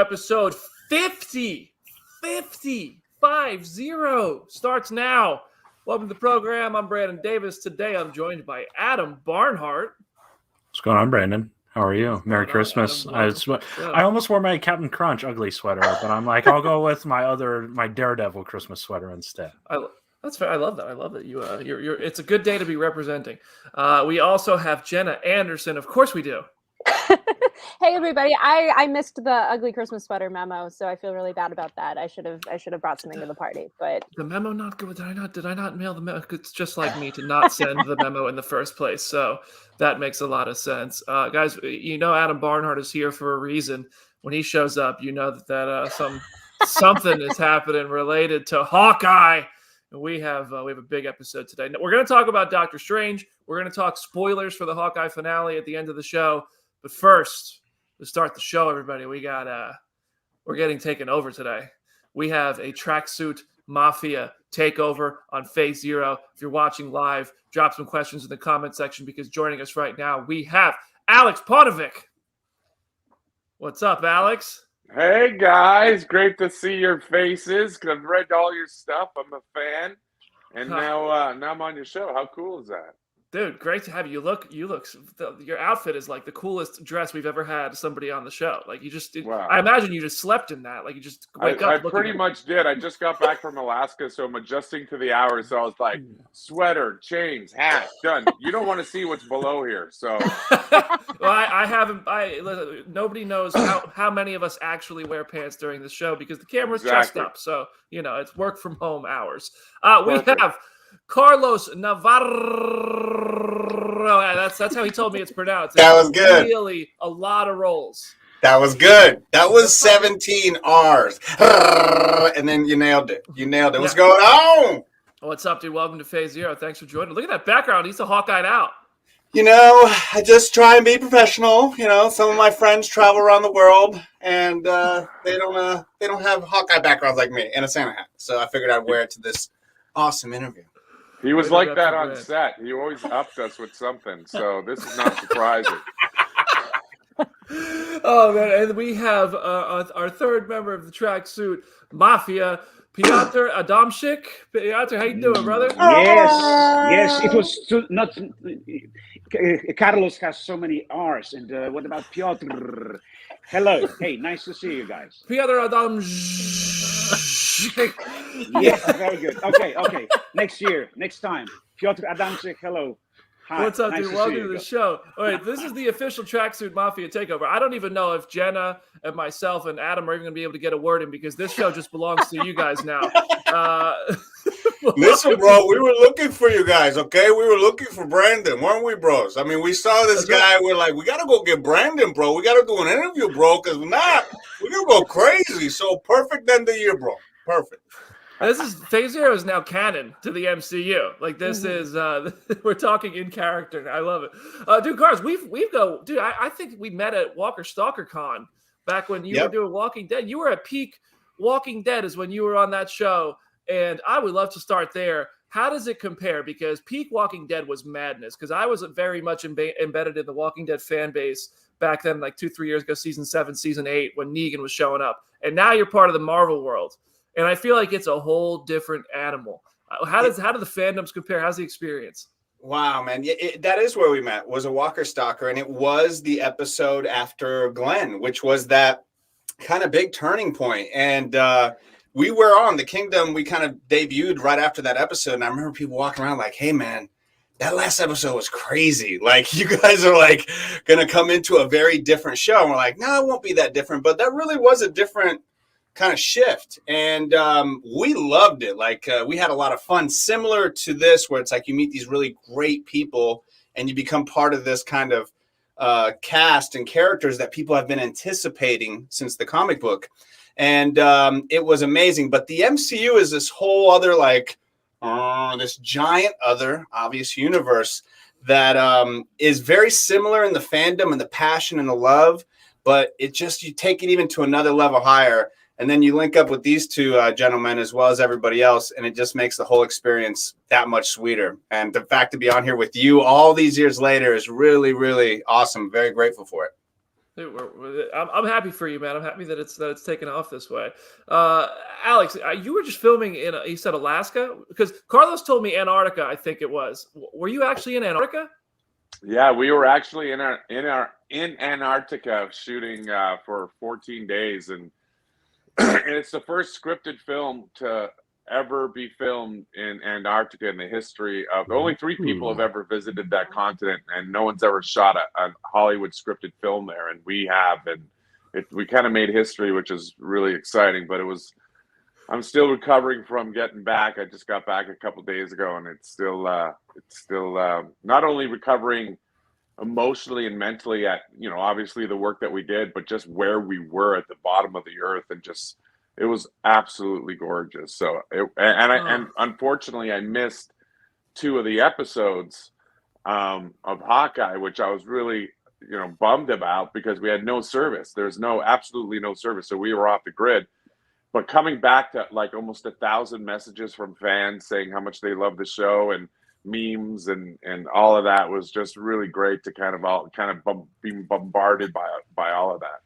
episode 50 starts now. Welcome to the program. I'm Brandon Davis. Today I'm joined by Adam Barnhart. What's going on, Brandon? How are you? Merry Christmas. I almost wore my Captain Crunch ugly sweater, but I'm like, I'll go with my Daredevil Christmas sweater instead. That's fair. I love that. I love that you. It's a good day to be representing. We also have Jenna Anderson. Of course, we do. Hey everybody! I missed the ugly Christmas sweater memo, so I feel really bad about that. I should have brought something to the party, but the memo not good. Did I not mail the memo? It's just like me to not send the memo in the first place. So that makes a lot of sense, guys. You know Adam Barnhart is here for a reason. When he shows up, you know that something is happening related to Hawkeye. And we have a big episode today. We're going to talk about Doctor Strange. We're going to talk spoilers for the Hawkeye finale at the end of the show. But first, to start the show, everybody, we're getting taken over today. We have a Tracksuit Mafia takeover on Phase Zero. If you're watching live, drop some questions in the comment section because joining us right now, we have Alex Ponovic. What's up, Alex? Hey, guys. Great to see your faces. I've read all your stuff. I'm a fan. And now I'm on your show. How cool is that? Dude, great to have you. Your outfit is like the coolest dress we've ever had somebody on the show. Like you just, wow. I imagine you just slept in that. Like you just wake up. I pretty much did. I just got back from Alaska, so I'm adjusting to the hours. So I was like, sweater, chains, hat, done. You don't want to see what's below here. So, well, I haven't. Nobody knows how many of us actually wear pants during the show because the camera's chest up. So it's work from home hours. We have Carlos Navarro. That's how he told me it's pronounced. That was good. Really, a lot of rolls. That was good. That was 17 R's. And then you nailed it. Yeah. What's going on? What's up, dude? Welcome to Phase Zero. Thanks for joining. Look at that background. He's a Hawkeye out. I just try and be professional. Some of my friends travel around the world, and they don't have Hawkeye backgrounds like me and a Santa hat. So I figured I'd wear it to this awesome interview. He was like that on set. He always upped us with something. So this is not surprising. Oh, man. And we have our third member of the Tracksuit Mafia, Piotr Adamczyk. Piotr, how you doing, brother? Yes. It was not... Carlos has so many R's. And what about Piotr? Hello. Hey, nice to see you guys. Piotr Adamczyk. Yes, very good. Okay. Next time. Piotr Adamczyk, hello. Hi. What's up, nice dude? Welcome to the show. All right, this is the official Tracksuit Mafia takeover. I don't even know if Jenna and myself and Adam are even going to be able to get a word in because this show just belongs to you guys now. Listen, bro, we were looking for you guys, okay? We were looking for Brandon, weren't we, bros? I mean, we saw this guy. We're like, we got to go get Brandon, bro. We got to do an interview, bro, because we're going to go crazy. So perfect end of the year, bro. Perfect. Phase Zero is now canon to the MCU. Like this is we're talking in character. I love it. Dude, Cars, I think we met at Walker Stalker Con back when you were doing Walking Dead. You were at peak Walking Dead is when you were on that show. And I would love to start there. How does it compare? Because peak Walking Dead was madness. Because I was very much embedded in the Walking Dead fan base back then, like 2-3 years ago, season 7, season 8, when Negan was showing up. And now you're part of the Marvel world. And I feel like it's a whole different animal. How do the fandoms compare? How's the experience? Wow, man. That is where we met, was a Walker Stalker. And it was the episode after Glenn, which was that kind of big turning point. And we were on The Kingdom. We kind of debuted right after that episode. And I remember people walking around like, hey, man, that last episode was crazy. Like, you guys are like going to come into a very different show. And we're like, no, it won't be that different. But that really was a different kind of shift. And we loved it. Like, we had a lot of fun, similar to this, where it's like you meet these really great people and you become part of this kind of cast and characters that people have been anticipating since the comic book. And it was amazing. But the MCU is this whole other, like, this giant other obvious universe that is very similar in the fandom and the passion and the love. But you take it even to another level higher. And then you link up with these two gentlemen as well as everybody else. And it just makes the whole experience that much sweeter. And the fact to be on here with you all these years later is really, really awesome. Very grateful for it. Dude, I'm happy for you, man. I'm happy that it's taken off this way. Alex, you were just filming in you said Alaska, because Carlos told me Antarctica. I think it was. Were you actually in Antarctica? Yeah, we were actually in Antarctica shooting for 14 days, and it's the first scripted film to ever be filmed in Antarctica in the history of. Only 3 people have ever visited that continent, and no one's ever shot a Hollywood scripted film there, and we have, and we kind of made history, which is really exciting. But I'm still recovering from getting back. I just got back a couple days ago, and it's still not only recovering emotionally and mentally at, obviously the work that we did, but just where we were at the bottom of the earth, and just, it was absolutely gorgeous. So, and unfortunately, I missed 2 of the episodes of Hawkeye, which I was really, bummed about, because we had no service. There's absolutely no service. So we were off the grid. But coming back to like almost 1,000 messages from fans saying how much they love the show, and memes and all of that, was just really great to kind of be bombarded by all of that.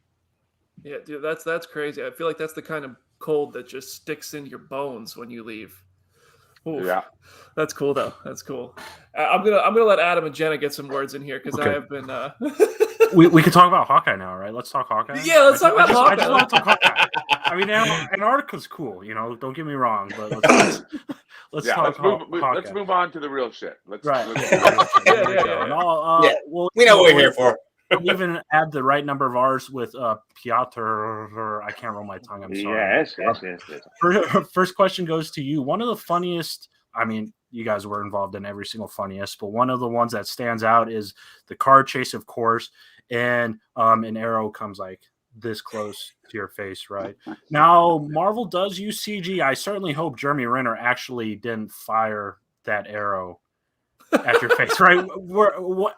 Yeah, dude, that's crazy. I feel like that's the kind of cold that just sticks in your bones when you leave. Oof. Yeah, that's cool though. That's cool. I'm gonna let Adam and Jenna get some words in here, because I have been. We can talk about Hawkeye now, right? Let's talk Hawkeye. Yeah, let's talk about Hawkeye. I just want to talk Hawkeye. I mean, Antarctica's cool, don't get me wrong, but let's move on to the real shit. Well, we know what we're here for. We'll even add the right number of R's with Piotr. I can't roll my tongue. I'm sorry. Yes. First question goes to you. One of the funniest. I mean, you guys were involved in every single funniest, but one of the ones that stands out is the car chase, of course, and an arrow comes like this close to your face, right? Now, Marvel does use CG. I certainly hope Jeremy Renner actually didn't fire that arrow at your face, right?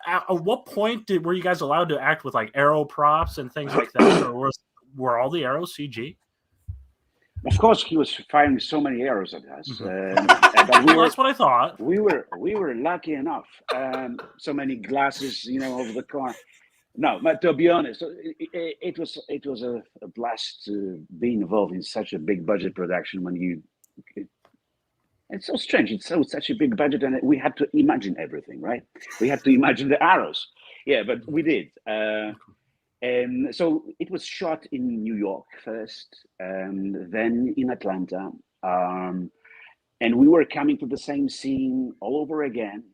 At what point were you guys allowed to act with like arrow props and things like that, or were all the arrows CG? Of course, he was firing so many arrows at us. That's what I thought. We were lucky enough. So many glasses, over the car. No, but to be honest, it was a blast to be involved in such a big budget production. It's so strange. It's such a big budget, and we had to imagine everything, right? We had to imagine the arrows. Yeah, but we did. And so it was shot in New York first, and then in Atlanta. And we were coming to the same scene all over again.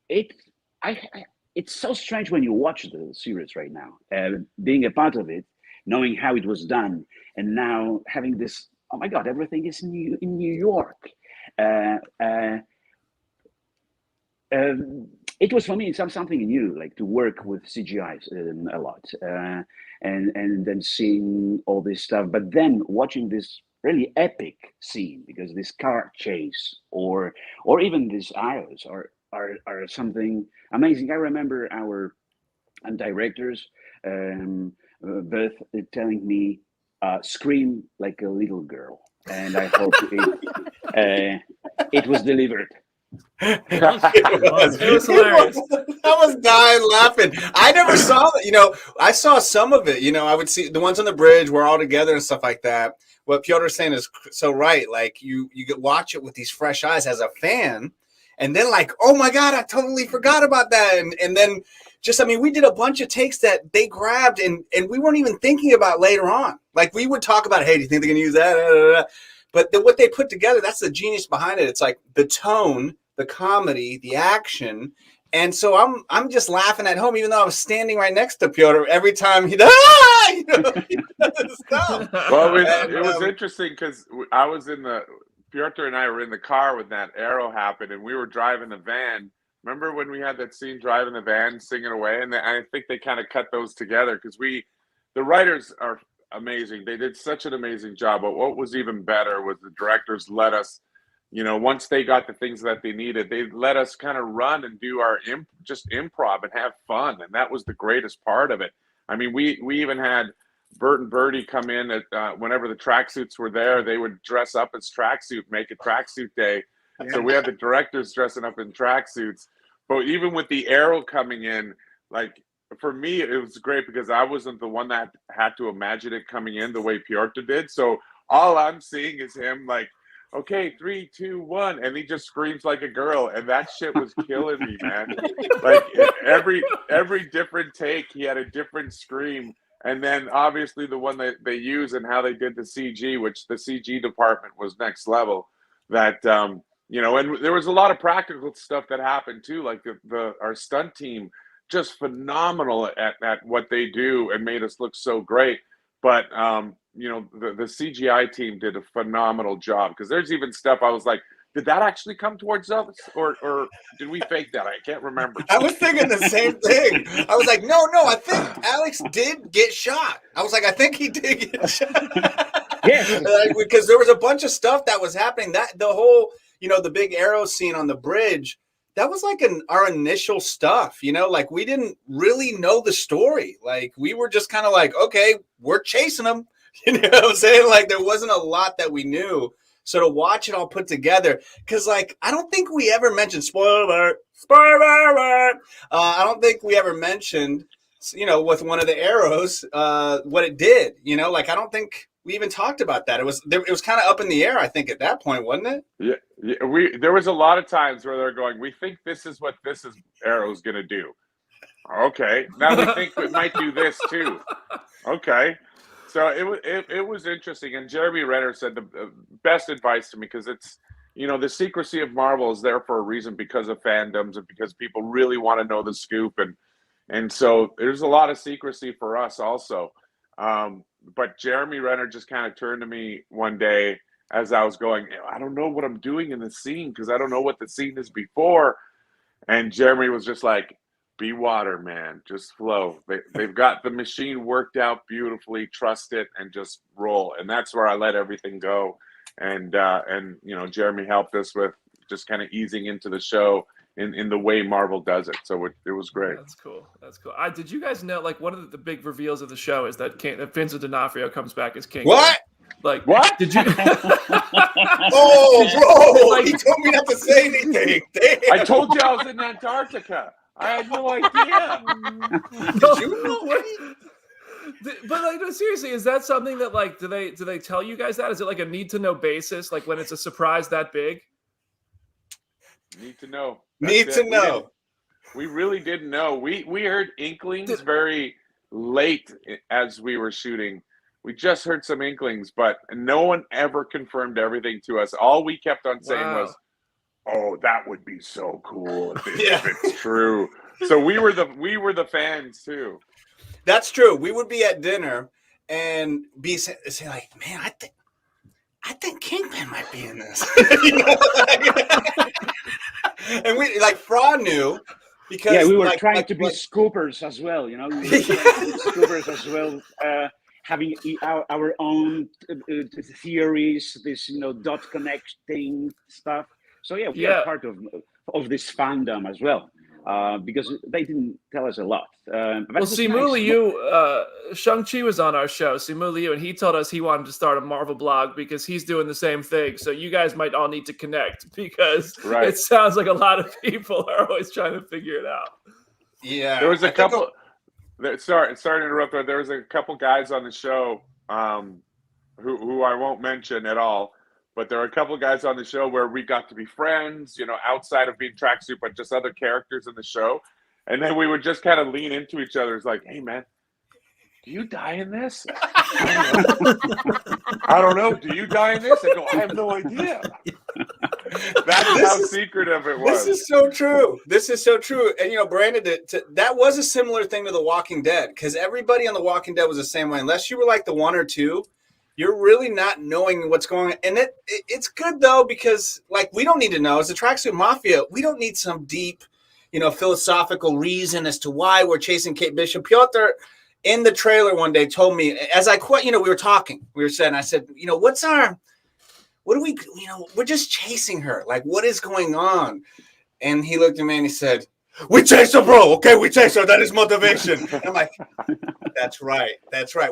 It's so strange when you watch the series right now, being a part of it, knowing how it was done, and now having this, oh my God, everything is new in New York. It was for me something new, like to work with CGI a lot, and then seeing all this stuff, but then watching this really epic scene, because this car chase or even these arrows are something amazing. I remember our directors both telling me, scream like a little girl, and I hope it was delivered. It was hilarious. I was dying laughing. I never saw that. I saw some of it. I would see the ones on the bridge were all together and stuff like that. What Piotr's saying is so right. Like you could watch it with these fresh eyes as a fan, and then like, oh my God, I totally forgot about that. And then we did a bunch of takes that they grabbed and we weren't even thinking about later on. Like we would talk about, hey, do you think they can use that? But what they put together, that's the genius behind it. It's like the tone, the comedy, the action. And so I'm just laughing at home, even though I was standing right next to Piotr every time he does stuff. Well, it was interesting because Piotr and I were in the car when that arrow happened, and we were driving the van. Remember when we had that scene driving the van, singing away? And I think they kind of cut those together because the writers are amazing. They did such an amazing job. But what was even better was the directors let us, once they got the things that they needed, they let us kind of run and do our just improv and have fun. And that was the greatest part of it. I mean, we even had Bert and Bertie come in at whenever the tracksuits were there, they would dress up as tracksuit, make a tracksuit day. Yeah. So we had the directors dressing up in tracksuits. But even with the arrow coming in, like for me, it was great because I wasn't the one that had to imagine it coming in the way Piotr did. So all I'm seeing is him like, okay, 3, 2, 1, and he just screams like a girl, and that shit was killing me, man. Like every different take, he had a different scream, and then obviously the one that they use and how they did the CG, which the CG department was next level. That you know, and there was a lot of practical stuff that happened too, like our stunt team just phenomenal at what they do and made us look so great. But you know, the CGI team did a phenomenal job because there's even stuff I was like, did that actually come towards us or did we fake that? I can't remember. I was thinking the same thing. I was like, no, I think Alex did get shot. I was like, I think he did get shot. Yes. Because there was a bunch of stuff that was happening. That the whole, you know, the big arrow scene on the bridge, that was like our initial stuff, you know, like we didn't really know the story. Like we were just kind of like, okay, we're chasing them. You know what I'm saying? Like there wasn't a lot that we knew. So to watch it all put together, because like I don't think we ever mentioned spoiler alert. I don't think we ever mentioned, you know, with one of the arrows, what it did. You know, like I don't think we even talked about that. It was kind of up in the air, I think, at that point, wasn't it? Yeah. There was a lot of times where they're going, we think this is what this arrow's gonna do. Okay, now we think it might do this too. Okay. So it was interesting, and Jeremy Renner said the best advice to me because it's, you know, the secrecy of Marvel is there for a reason because of fandoms and because people really want to know the scoop, and so there's a lot of secrecy for us also. But Jeremy Renner just kind of turned to me one day as I was going, I don't know what I'm doing in the scene because I don't know what the scene is before, and Jeremy was just like, be water, man. Just flow. They've got the machine worked out beautifully. Trust it and just roll. And that's where I let everything go. And you know, Jeremy helped us with just kind of easing into the show in the way Marvel does it. So it was great. That's cool. That's cool. Did you guys know, like, one of the big reveals of the show is that Vincent D'Onofrio comes back as King. What? Like, what? Did you? Oh, bro! Like, he told me not to say anything. Damn. I told you I was in Antarctica. I had no idea. Did you know? But like, no, seriously, is that something that like do they tell you guys that? Is it like a need to know basis? Like when it's a surprise that big? Need to know. Need to know. We really didn't know. We heard inklings very late as we were shooting. We just heard some inklings, but no one ever confirmed everything to us. All we kept on saying was, oh, that would be so cool if it's true. So we were the fans too. That's true. We would be at dinner and be saying like, man, I think Kingpin might be in this. You know, and we like Fra knew because we were trying to be scoopers as well. You know, we were scoopers as well. Having our own theories, this dot connecting stuff. So we are part of this fandom as well, because they didn't tell us a lot. Well, Simu Liu, Shang-Chi was on our show, Simu Liu, and he told us he wanted to start a Marvel blog because he's doing the same thing. So you guys might all need to connect because it sounds like a lot of people are always trying to figure it out. Yeah, there was a couple. Sorry to interrupt, but there was a couple guys on the show who I won't mention at all. But there are a couple of guys on the show where we got to be friends, outside of being Tracksuit, but just other characters in the show. And then we would just kind of lean into each other. It's like, hey, man, do you die in this? I don't know. Do you die in this? I go, I have no idea. That's how secretive it was. This is so true. And, Brandon, that was a similar thing to The Walking Dead because everybody on The Walking Dead was the same way. Unless you were like the one or two, you're really not knowing what's going on. And it's good, though, because, like, we don't need to know. As a Tracksuit Mafia, we don't need some deep, philosophical reason as to why we're chasing Kate Bishop. Piotr, in the trailer one day, told me, as I quit, we were talking. We were saying, I said, we're just chasing her. Like, what is going on? And he looked at me and he said, we chase her, bro. Okay, we chase her. That is motivation. And I'm like, that's right.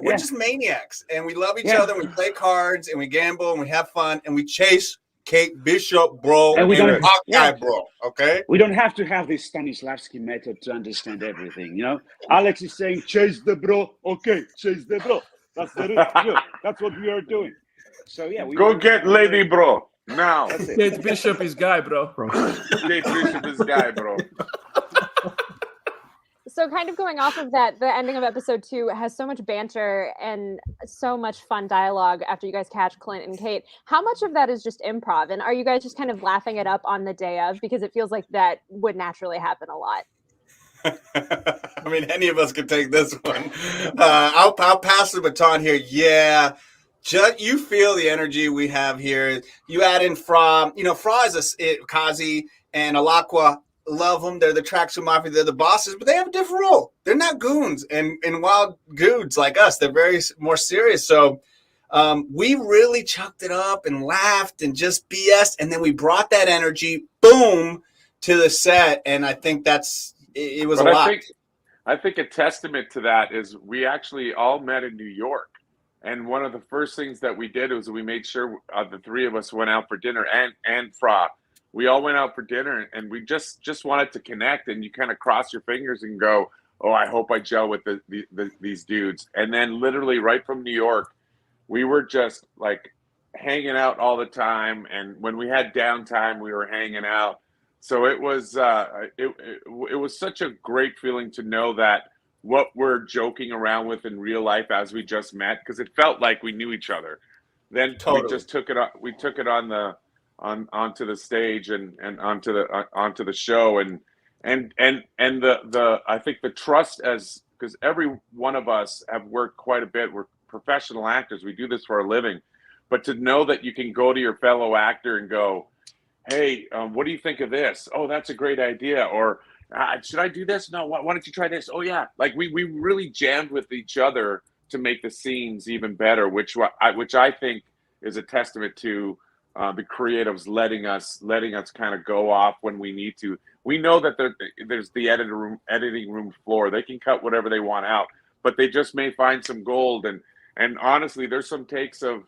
We're just maniacs. And we love each other. And we play cards and we gamble and we have fun and we chase Kate Bishop, bro, And we and don't- Hawkeye, yeah. bro. Okay. We don't have to have this Stanislavski method to understand everything. You know, Alex is saying chase the bro. Okay, chase the bro. That's that's what we are doing. So yeah, Go get Lady Bro now. That's it. Kate Bishop is guy, bro. Kate Bishop is guy, bro. So kind of going off of that, the ending of episode 2 has so much banter and so much fun dialogue after you guys catch Clint and Kate. How much of that is just improv? And are you guys just kind of laughing it up on the day of? Because it feels like that would naturally happen a lot. I mean, any of us could take this one. I'll pass the baton here. Yeah. You feel the energy we have here. You add in Fra. You know, Fra is Kazi and Alakwa. Love them. They're the Tracksuit Mafia. They're the bosses, but they have a different role. They're not goons and wild dudes like us. They're very more serious. So we really chucked it up and laughed and just BS. And then we brought that energy, boom, to the set. And I think it was a lot. I think a testament to that is we actually all met in New York. And one of the first things that we did was we made sure the three of us went out for dinner and Fra. We all went out for dinner and we just wanted to connect, and you kind of cross your fingers and go, oh, I hope I gel with these dudes. And then literally right from New York, we were just like hanging out all the time. And when we had downtime, we were hanging out. So it was it was such a great feeling to know that what we're joking around with in real life as we just met, because it felt like we knew each other. Then we just took it on. We took it onto the stage and onto the show and the I think the trust, as because every one of us have worked quite a bit. We're professional actors. We do this for a living, but to know that you can go to your fellow actor and go, hey, what do you think of this? Oh, that's a great idea. Or should I do this? No, why don't you try this? Oh yeah, like we really jammed with each other to make the scenes even better, which I think is a testament to the creatives letting us kind of go off when we need to. We know that there's the editing room floor. They can cut whatever they want out, but they just may find some gold. And honestly, there's some takes of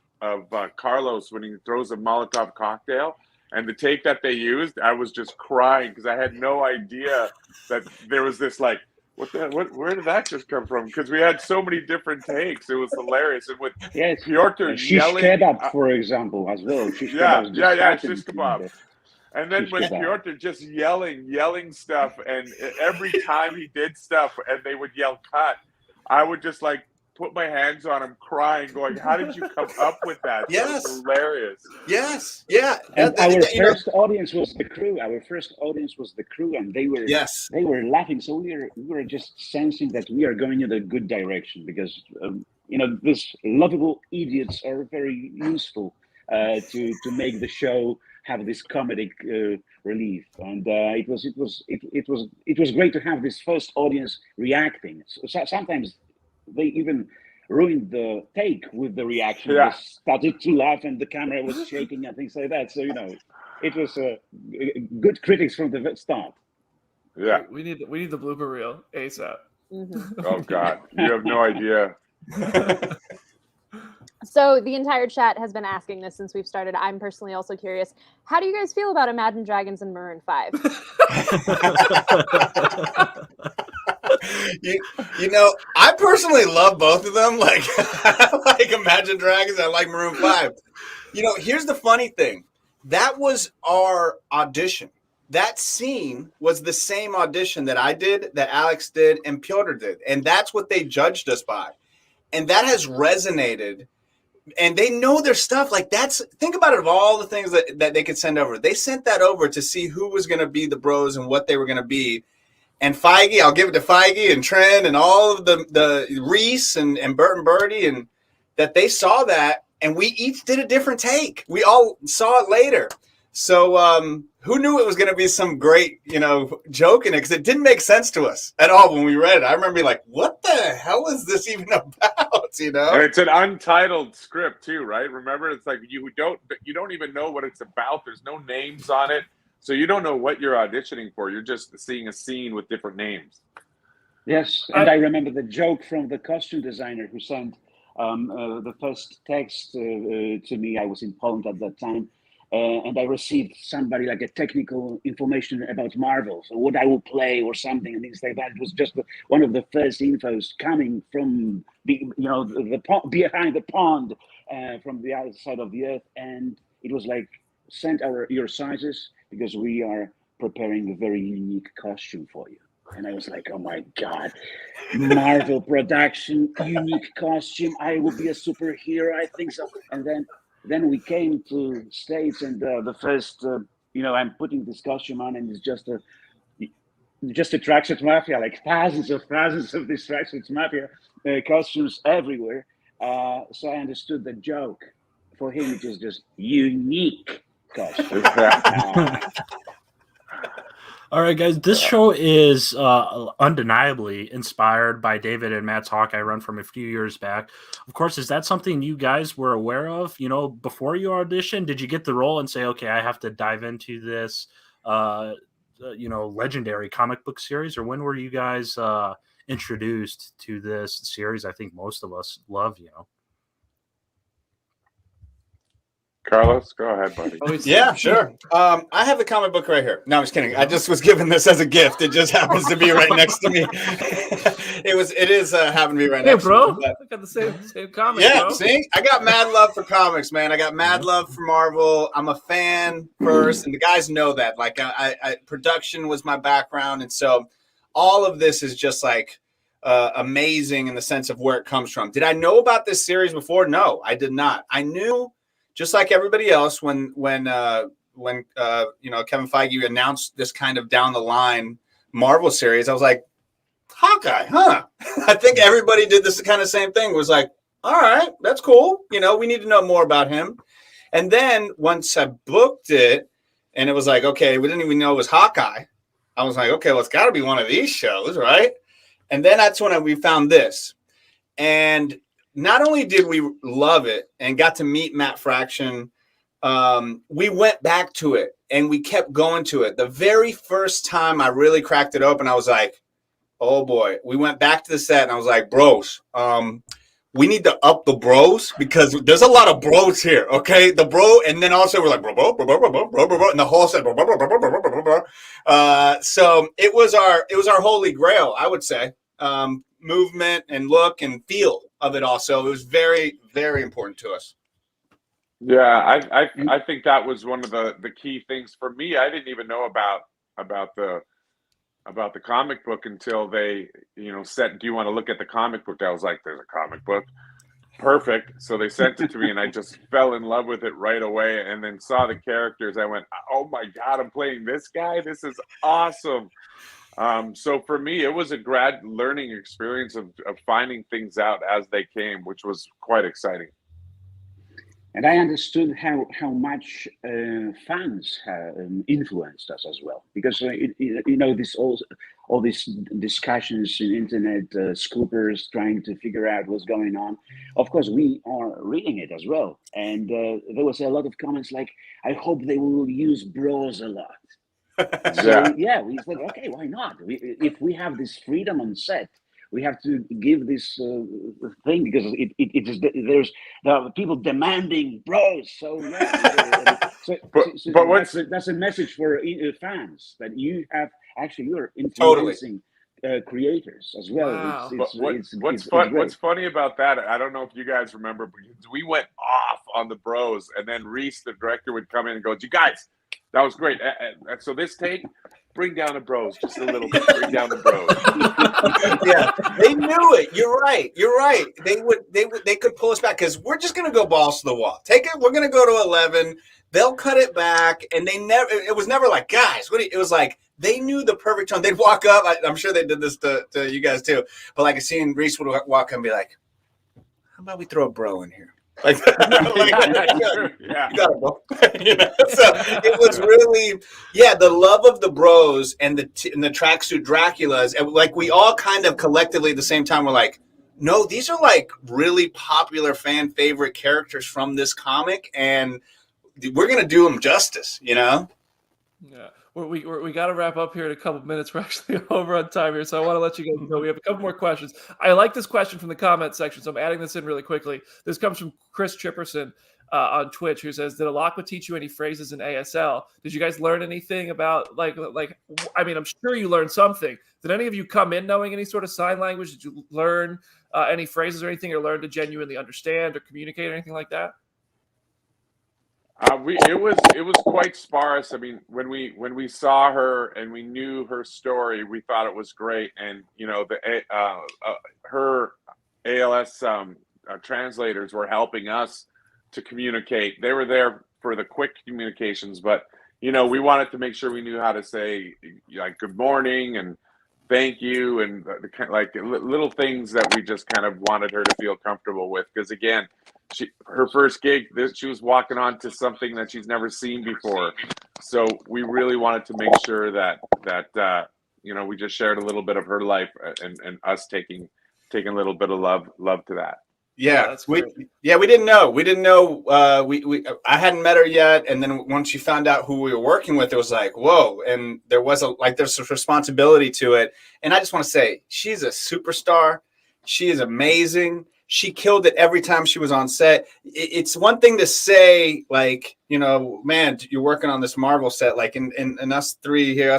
Carlos when he throws a Molotov cocktail. And the take that they used, I was just crying because I had no idea that there was this like, where did that just come from? Because we had so many different takes. It was hilarious. And with Piotr shish yelling, kebab, for example, as well. Shish shish kebab. And then when Piotr just yelling stuff, and every time he did stuff and they would yell cut, I would just like put my hands on him crying, going, how did you come up with that? Yes. That was hilarious. Yes. Yeah. And our first audience was the crew. And they were laughing. So we were just sensing that we are going in a good direction because these lovable idiots are very useful to make the show have this comedic relief. And it was great to have this first audience reacting. So sometimes they even ruined the take with the reaction. Yeah. They started to laugh and the camera was shaking and things like that. So, it was good critics from the start. Yeah. We need the blooper reel ASAP. Mm-hmm. Oh, God. You have no idea. So the entire chat has been asking this since we've started. I'm personally also curious. How do you guys feel about Imagine Dragons and Maroon 5? I personally love both of them. Like, I like Imagine Dragons. I like Maroon 5. Here's the funny thing. That was our audition. That scene was the same audition that I did, that Alex did, and Piotr did. And that's what they judged us by. And that has resonated. And they know their stuff. Like, think about it, of all the things that they could send over. They sent that over to see who was going to be the bros and what they were going to be. And Feige, I'll give it to Feige and Trent and all of the Reese and Bert and Birdie, and that they saw that, and we each did a different take. We all saw it later. So who knew it was going to be some great, joke in it? Because it didn't make sense to us at all when we read it. I remember being like, what the hell is this even about? And it's an untitled script too, right? Remember, it's like you don't even know what it's about. There's no names on it. So you don't know what you're auditioning for. You're just seeing a scene with different names. Yes, and I remember the joke from the costume designer who sent the first text to me. I was in Poland at that time, and I received somebody like a technical information about Marvel, so what I will play or something, and things like that. It was just one of the first infos coming from behind the pond, from the other side of the earth, and it was like, send your sizes because we are preparing a very unique costume for you. And I was like, oh my God, Marvel production, unique costume. I will be a superhero. I think so. And then we came to States, and the first, I'm putting this costume on, and it's just a Tracksuit Mafia, like thousands of these Tracksuit Mafia costumes everywhere. So I understood the joke. For him, it was just unique costume. All right, guys, this show is undeniably inspired by David and Matt's Hawkeye run from a few years back. Of course, is that something you guys were aware of, before you auditioned? Did you get the role and say, okay, I have to dive into this, legendary comic book series? Or when were you guys introduced to this series? I think most of us love, Carlos, go ahead, buddy. Yeah, sure. I have the comic book right here. No, I'm just kidding. I just was given this as a gift. It just happens to be right next to me. It is happened to be right next to me. Hey, bro, I got the same comic. Yeah, bro. See, I got mad love for comics, man. I got mad love for Marvel. I'm a fan first, and the guys know that. Like, I production was my background, and so all of this is just like amazing in the sense of where it comes from. Did I know about this series before? No, I did not. I knew. Just like everybody else, when Kevin Feige announced this kind of down the line Marvel series, I was like, Hawkeye, huh? I think everybody did this kind of same thing. It was like, all right, that's cool. We need to know more about him. And then once I booked it, and it was like, okay, we didn't even know it was Hawkeye. I was like, okay, well, it's got to be one of these shows, right? And then that's when we found this, and not only did we love it and got to meet Matt Fraction, we went back to it and we kept going to it. The very first time I really cracked it open, I was like, oh boy. We went back to the set and I was like, bros, we need to up the bros because there's a lot of bros here, okay? The bro, and then also we're like, bro, and the whole set, so it was our holy grail, I would say. Movement and look and feel of it all. So it was very, very important to us. Yeah, I think that was one of the key things for me. I didn't even know about the comic book until they, said, do you want to look at the comic book? I was like, there's a comic book. Perfect. So they sent it to me and I just fell in love with it right away, and then saw the characters. I went, oh my God, I'm playing this guy. This is awesome. So for me, it was a grad learning experience of finding things out as they came, which was quite exciting. And I understood how much fans have influenced us as well, because all these discussions in internet, scoopers trying to figure out what's going on. Of course, we are reading it as well, and there was a lot of comments like, "I hope they will use bros a lot." So yeah, we said, okay, why not? If we have this freedom on set, we have to give this thing, because there are people demanding bros. So yeah, that's a message for fans, that you have you're influencing creators as well. Wow. What's funny about that? I don't know if you guys remember, but we went off on the bros, and then Reese, the director, would come in and go, "You guys, that was great. So this take, bring down the bros just a little bit. Bring down the bros." Yeah, they knew it. You're right. They could pull us back, because we're just gonna go balls to the wall. Take it. We're gonna go to 11. They'll cut it back, and it was never like, guys, it was like they knew the perfect tone. They'd walk up. I'm sure they did this to you guys too. But like seeing Reese would walk up and be like, "How about we throw a bro in here?" Like, you got it, bro. So it was really, the love of the bros and the tracksuit Draculas, and like we all kind of collectively at the same time were like, no, these are like really popular fan favorite characters from this comic, and we're gonna do them justice, Yeah. We got to wrap up here in a couple of minutes. We're actually over on time here, so I want to let you guys know we have a couple more questions. I like this question from the comment section, so I'm adding this in really quickly. This comes from Chris Chipperson. on Twitch who says, "Did Alakwa teach you any phrases in ASL? Did you guys learn anything about like? I mean, I'm sure you learned something. Did any of you come in knowing any sort of sign language? Did you learn any phrases or anything, or learn to genuinely understand or communicate or anything like that?" It was quite sparse. I mean, when we saw her and we knew her story, we thought it was great. And her ALS translators were helping us to communicate. They were there for the quick communications, but we wanted to make sure we knew how to say like good morning and thank you and like little things that we just kind of wanted her to feel comfortable with. Because again, her first gig, she was walking onto something that she's never seen before. So we really wanted to make sure that we just shared a little bit of her life and us taking a little bit of love to that. Yeah, we didn't know. We didn't know. I hadn't met her yet, and then once you found out who we were working with, it was like, whoa! And there's a responsibility to it. And I just want to say, she's a superstar. She is amazing. She killed it every time she was on set. It's one thing to say, like, man, you're working on this Marvel set, like, and us three here,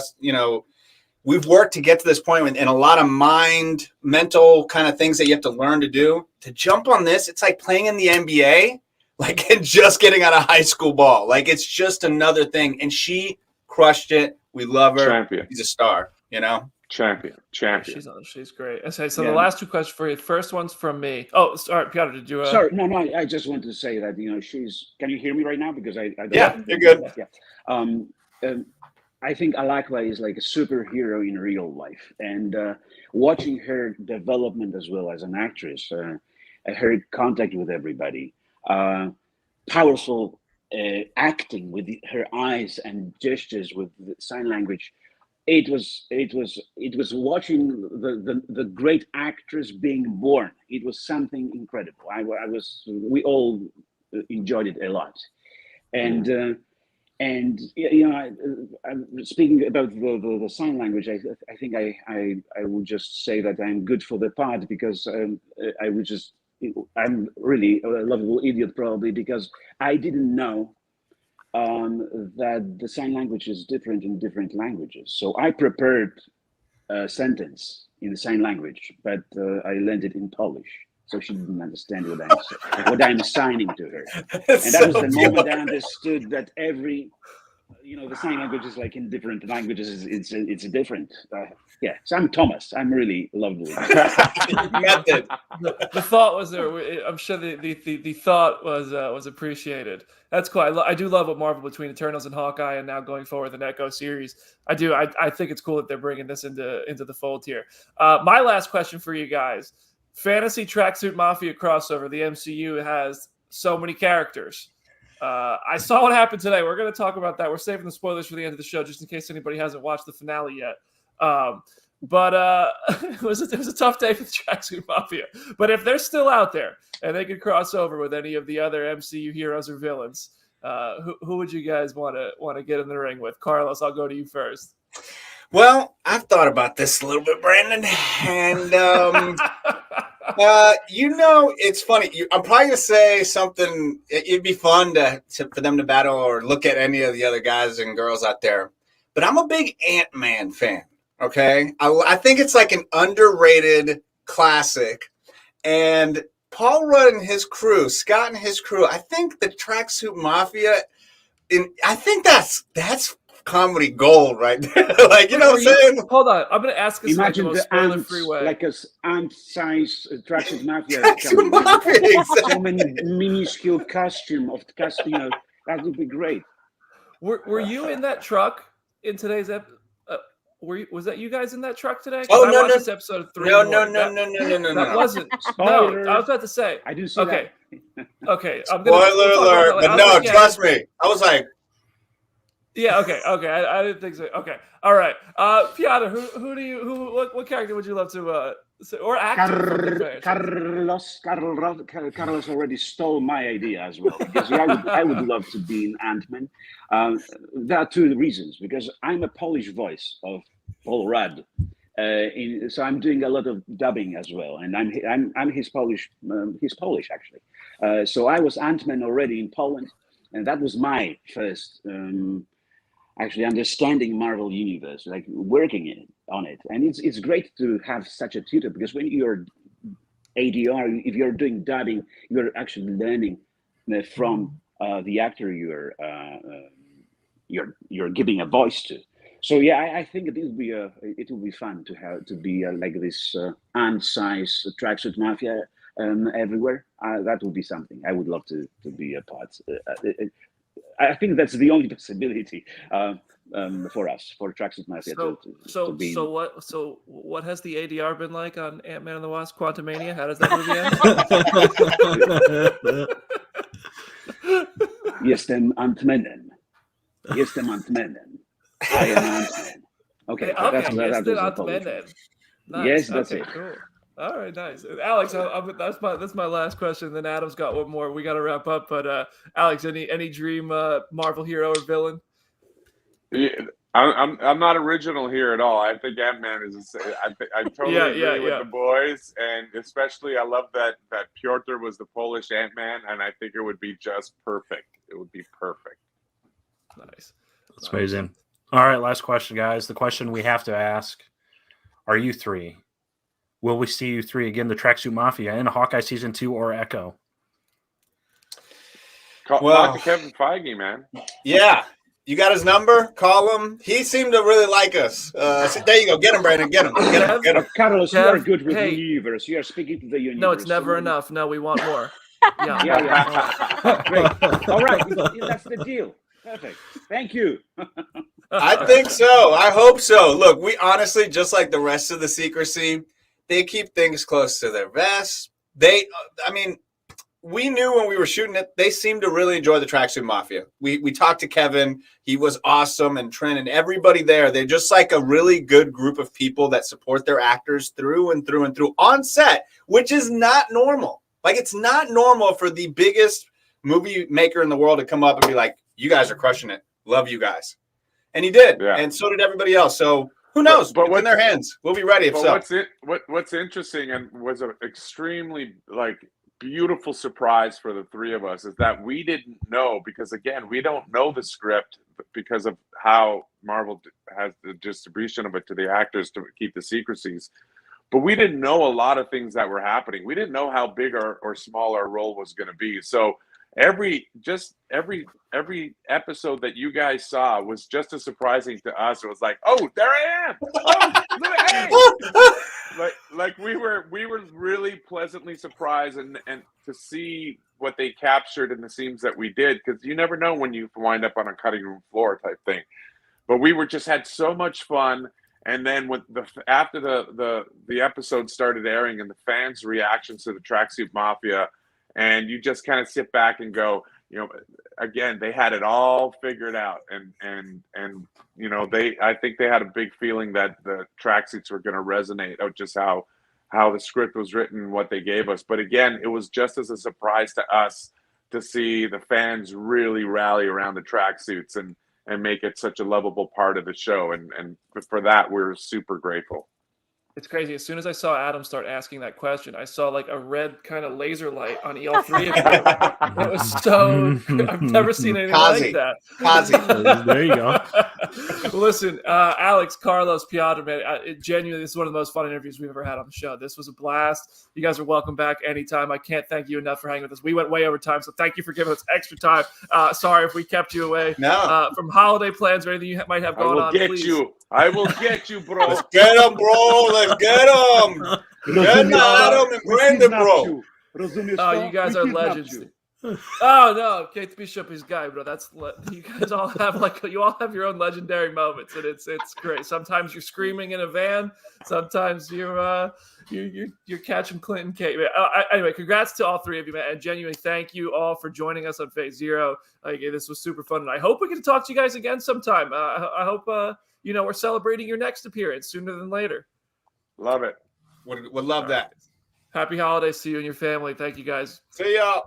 we've worked to get to this point, and a lot of mental kind of things that you have to learn to do. To jump on this, it's like playing in the NBA, like, and just getting out of high school ball. Like, it's just another thing. And she crushed it. We love her. Champion. She's a star, Champion. She's great. Okay, so the last two questions for you. First one's from me. Oh, sorry, Piotr, did you? Sorry, no. I just wanted to say that she's. Can you hear me right now? Because I don't yeah, you're good. Yeah. I think Alakwa is like a superhero in real life, and watching her development as well as an actress, her contact with everybody, powerful acting with her eyes and gestures with the sign language. It was watching the great actress being born. It was something incredible. We all enjoyed it a lot, and. I'm speaking about the sign language. I think I would just say that I'm good for the part because I'm really a lovable idiot probably because I didn't know that the sign language is different in different languages. So I prepared a sentence in the sign language, but I learned it in Polish. So she didn't understand what I'm signing to her. And that was the moment I understood that every, the sign language is like in different languages. It's different. So I'm Thomas. I'm really lovely. The thought was there. I'm sure the thought was appreciated. That's cool. I do love what Marvel between Eternals and Hawkeye and now going forward the Echo series. I do. I think it's cool that they're bringing this into the fold here. My last question for you guys. Fantasy Tracksuit Mafia crossover. The MCU has so many characters. I saw what happened today. We're going to talk about that. We're saving the spoilers for the end of the show just in case anybody hasn't watched the finale yet. But it was a tough day for the Tracksuit Mafia. But if they're still out there and they could cross over with any of the other MCU heroes or villains, who would you guys want to get in the ring with? Carlos, I'll go to you first. Well, I've thought about this a little bit, Brandon, and it's funny. I'm probably gonna say something. It'd be fun for them to battle or look at any of the other guys and girls out there. But I'm a big Ant-Man fan. Okay, I think it's like an underrated classic, and Paul Rudd and his crew, Scott and his crew. I think the Tracksuit Mafia. I think that's comedy gold right there. Like, what I'm saying? Hold on. I'm going to ask this Imagine like the most spoiler-free way. Like an ant-size Tracksuit Mafia. Tracksuit Mafia, exactly. So many minuscule costume. That would be great. Were you in that truck in today's episode? Was that you guys in that truck today? Oh, no, I watched this episode of 3. No. That wasn't. Spoiler. No, I was about to say. I do see that. Okay. Spoiler alert. But no, trust me. I was like, yeah, okay. I didn't think so. Okay, all right. Piotr, what character would you love to or actor? Carlos already stole my idea as well because I would love to be an Ant-Man. There are two reasons because I'm a Polish voice of Paul Rudd, So I'm doing a lot of dubbing as well, and I'm his Polish. He's Polish actually. So I was Ant-Man already in Poland, and that was my first actually understanding Marvel Universe, like working on it. And it's great to have such a tutor, because when you're ADR, if you're doing dubbing, you're actually learning from the actor you're giving a voice to. So yeah, I think it will be fun to be like this ant-size Tracksuit Mafia everywhere. That would be something I would love to be a part. I think that's the only possibility for us, for Tracksuit Mafia. So what has the ADR been like on Ant-Man and the Wasp: Quantumania? How does that movie end? Jestem Ant-Manem. Jestem Ant-Manem. I am Ant-Man. Okay, that's Ant-Manem. Nice. Yes, that's it. Cool. All right, nice. Alex, that's my last question. Then Adam's got one more. We got to wrap up. But Alex, any dream Marvel hero or villain? Yeah, I'm not original here at all. I think Ant-Man is. I totally agree with the boys, and especially I love that Piotr was the Polish Ant-Man, and I think it would be just perfect. It would be perfect. Nice. That's amazing. All right, last question, guys. The question we have to ask: are you three? Will we see you three again, the Tracksuit Mafia, in Hawkeye Season 2 or Echo? Talk to Kevin Feige, man. Yeah. You got his number? Call him. He seemed to really like us. So there you go. Get him, Brandon. Get him. Carlos, you are good with the universe. You are speaking to the universe. No, it's never enough. No, we want more. Yeah. Great. All right. That's the deal. Perfect. Thank you. I think so. I hope so. Look, we honestly, just like the rest of the secrecy, they keep things close to their vest. We knew when we were shooting it, they seemed to really enjoy the Tracksuit Mafia. We talked to Kevin. He was awesome, and Trent and everybody there. They're just like a really good group of people that support their actors through and through and through on set, which is not normal. Like, it's not normal for the biggest movie maker in the world to come up and be like, you guys are crushing it. Love you guys. And he did. Yeah. And so did everybody else. So who knows? But it's in their hands. We'll be ready if so. What's interesting and was an extremely beautiful surprise for the three of us is that we didn't know, because again, we don't know the script because of how Marvel has the distribution of it to the actors to keep the secrecies. But we didn't know a lot of things that were happening. We didn't know how big or small our role was going to be. So every episode that you guys saw was just as surprising to us. It was like, oh, there I am. Oh, hey. like we were really pleasantly surprised and to see what they captured in the scenes that we did, because you never know when you wind up on a cutting room floor type thing. But we just had so much fun. And then after the episode started airing and the fans' reactions to the Tracksuit Mafia, and you just kind of sit back and go, again, they had it all figured out, and I think they had a big feeling that the tracksuits were going to resonate, of just how the script was written, what they gave us. But again, it was just as a surprise to us to see the fans really rally around the tracksuits and make it such a lovable part of the show, and for that we're super grateful. It's crazy. As soon as I saw Adam start asking that question, I saw like a red kind of laser light on all three of you. It was so I've never seen anything like that. There you go. Listen, Alex, Carlos, Piotr, man, genuinely, this is one of the most fun interviews we've ever had on the show. This was a blast. You guys are welcome back anytime. I can't thank you enough for hanging with us. We went way over time, so thank you for giving us extra time. Sorry if we kept you away from holiday plans or anything you might have going on. I will get you, bro. Let's get him, bro. Let's get him. Get Adam and Brandon, bro. Oh, you guys are legends. Oh no, Kate Bishop is guy, bro. You guys all have your own legendary moments, and it's great. Sometimes you're screaming in a van. Sometimes you're catching Clint and Kate. Anyway, congrats to all three of you, man, and genuinely thank you all for joining us on Phase Zero. This was super fun, and I hope we get to talk to you guys again sometime. I hope we're celebrating your next appearance sooner than later. Love it. Would love that. Happy holidays to you and your family. Thank you, guys. See y'all.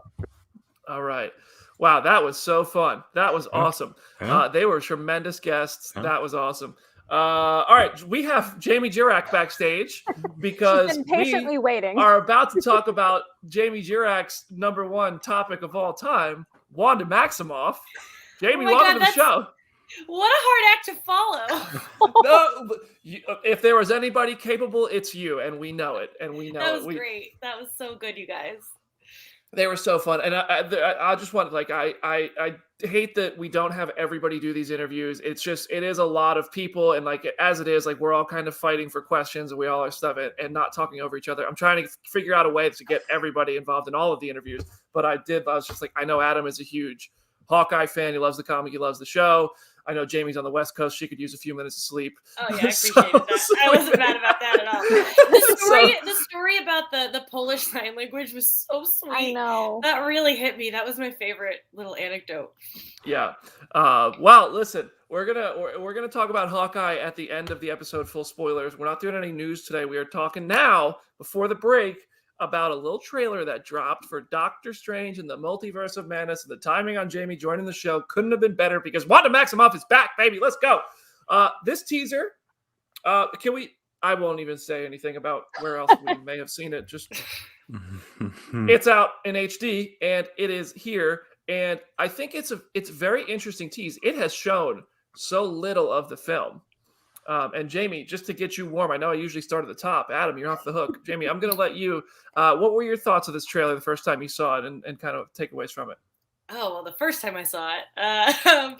All right. Wow, that was so fun. That was awesome. They were tremendous guests. That was awesome. All right, we have Jamie Jirak backstage because She's been patiently waiting. are about to talk about Jamie Jirak's #1 topic of all time, Wanda Maximoff. Jamie, welcome to the show. What a hard act to follow. No, if there was anybody capable, it's you, and we know it. And we know that was great. That was so good, you guys. They were so fun, and I just want I hate that we don't have everybody do these interviews. It is a lot of people, and as it is, we're all kind of fighting for questions, and we all are stuff and not talking over each other. I'm trying to figure out a way to get everybody involved in all of the interviews, but I was just I know Adam is a huge Hawkeye fan. He loves the comic. He loves the show. I know Jamie's on the West Coast. She could use a few minutes of sleep. Oh yeah, I appreciated that. I wasn't mad about that at all. The story about the Polish sign language was so sweet. I know. That really hit me. That was my favorite little anecdote. Yeah. Well, listen, we're gonna talk about Hawkeye at the end of the episode. Full spoilers. We're not doing any news today. We are talking now before the break about a little trailer that dropped for Doctor Strange and the Multiverse of Madness. And the timing on Jamie joining the show couldn't have been better because Wanda Maximoff is back, baby. Let's go. This teaser, I won't even say anything about where else we may have seen it. Just it's out in HD and it is here. And I think it's very interesting tease. It has shown so little of the film. And Jamie, just to get you warm, I know I usually start at the top. Adam, you're off the hook. Jamie, I'm going to let you. What were your thoughts of this trailer the first time you saw it and kind of takeaways from it? Oh, well, the first time I saw it, I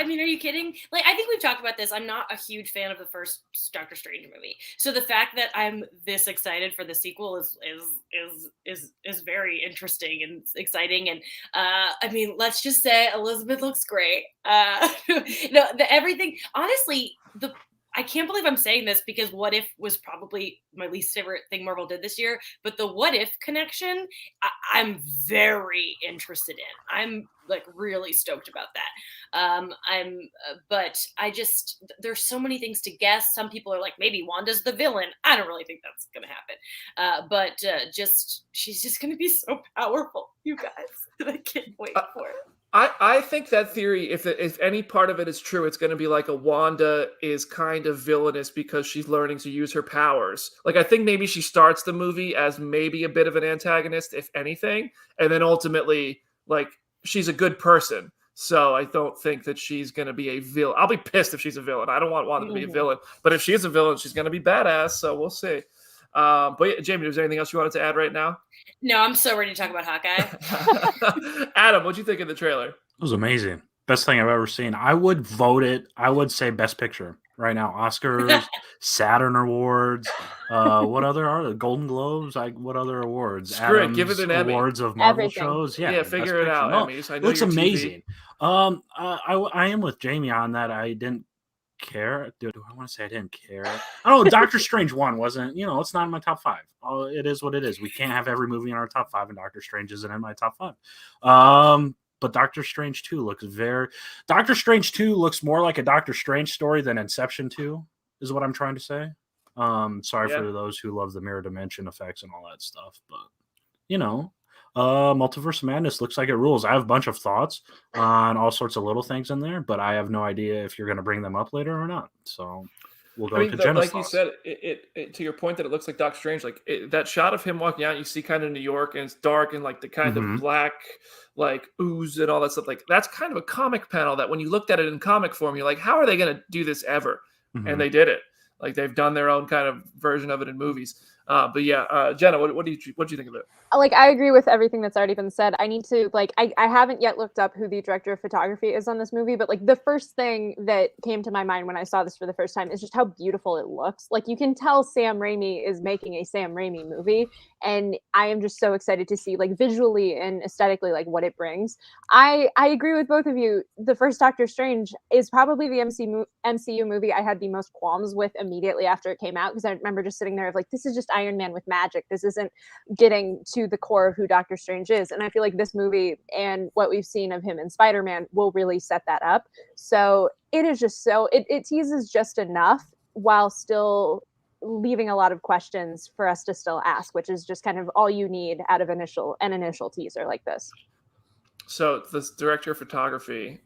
mean, are you kidding? I think we've talked about this. I'm not a huge fan of the first Doctor Strange movie. So the fact that I'm this excited for the sequel is very interesting and exciting. And I mean, let's just say Elizabeth looks great. Everything, honestly, I can't believe I'm saying this because What If was probably my least favorite thing Marvel did this year. But the What If connection, I'm very interested in. I'm really stoked about that. But there's so many things to guess. Some people are like, maybe Wanda's the villain. I don't really think that's going to happen. But she's just going to be so powerful, you guys. I can't wait for it. I think that theory, if any part of it is true, it's going to be like a Wanda is kind of villainous because she's learning to use her powers. I think maybe she starts the movie as maybe a bit of an antagonist, if anything, and then ultimately, she's a good person. So I don't think that she's going to be a villain. I'll be pissed if she's a villain. I don't want Wanda to be a villain, but if she is a villain, she's going to be badass. So we'll see. But yeah, Jamie, was there anything else you wanted to add right now? No, I'm so ready to talk about Hawkeye. Adam, what'd you think of the trailer? It was amazing. Best thing I've ever seen. I would vote it. I would say Best Picture right now. Oscars, Saturn Awards. What other are there? Golden Globes? What other awards? Screw it. Give it an Emmy. Awards of Marvel Everything. shows. Yeah, figure it out. No, Emmys. I it know looks you're amazing. TV. I am with Jamie on that. I didn't care. Do I want to say I didn't care? I don't know. Doctor Strange 1 wasn't, it's not in my top 5. Oh, it is what it is. We can't have every movie in our top 5, and Doctor Strange isn't in my top 5. But Doctor Strange 2 Doctor Strange 2 looks more like a Doctor Strange story than Inception 2, is what I'm trying to say. Sorry for those who love the mirror dimension effects and all that stuff, but Multiverse of Madness looks like it rules. I have a bunch of thoughts on all sorts of little things in there, but I have no idea if you're going to bring them up later or not. So we'll go to Jenna's like thoughts. You said, it to your point that it looks like Doctor Strange, that shot of him walking out, you see kind of New York and it's dark and the kind of black ooze and all that stuff. That's kind of a comic panel that when you looked at it in comic form, you're like, how are they going to do this ever? And they did it. They've done their own kind of version of it in movies. But yeah, Jenna, what do you think of it? I agree with everything that's already been said. I need to I haven't yet looked up who the director of photography is on this movie, but the first thing that came to my mind when I saw this for the first time is just how beautiful it looks. You can tell Sam Raimi is making a Sam Raimi movie, and I am just so excited to see visually and aesthetically what it brings. I agree with both of you. The first Doctor Strange is probably the MCU movie I had the most qualms with immediately after it came out, because I remember just sitting there of this is just Iron Man with magic. This isn't getting to the core of who Doctor Strange is. And I feel like this movie and what we've seen of him in Spider-Man will really set that up. So it is just it teases just enough while still leaving a lot of questions for us to still ask, which is just kind of all you need out of an initial teaser like this. So the director of photography,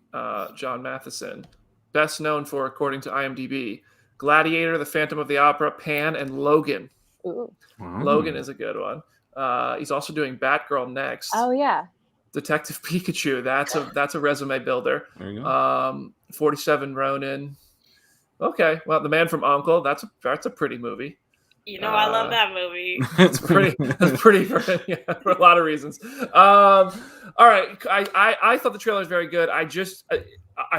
John Matheson, best known for, according to IMDb, Gladiator, The Phantom of the Opera, Pan, and Logan. Ooh. Logan is a good one. He's also doing Batgirl next. Oh yeah. Detective Pikachu. That's a resume builder. There you go. 47 Ronin. Okay, well, The Man from U.N.C.L.E. That's a pretty movie. I love that movie. It's pretty for a lot of reasons. All right, I thought the trailer was very good. I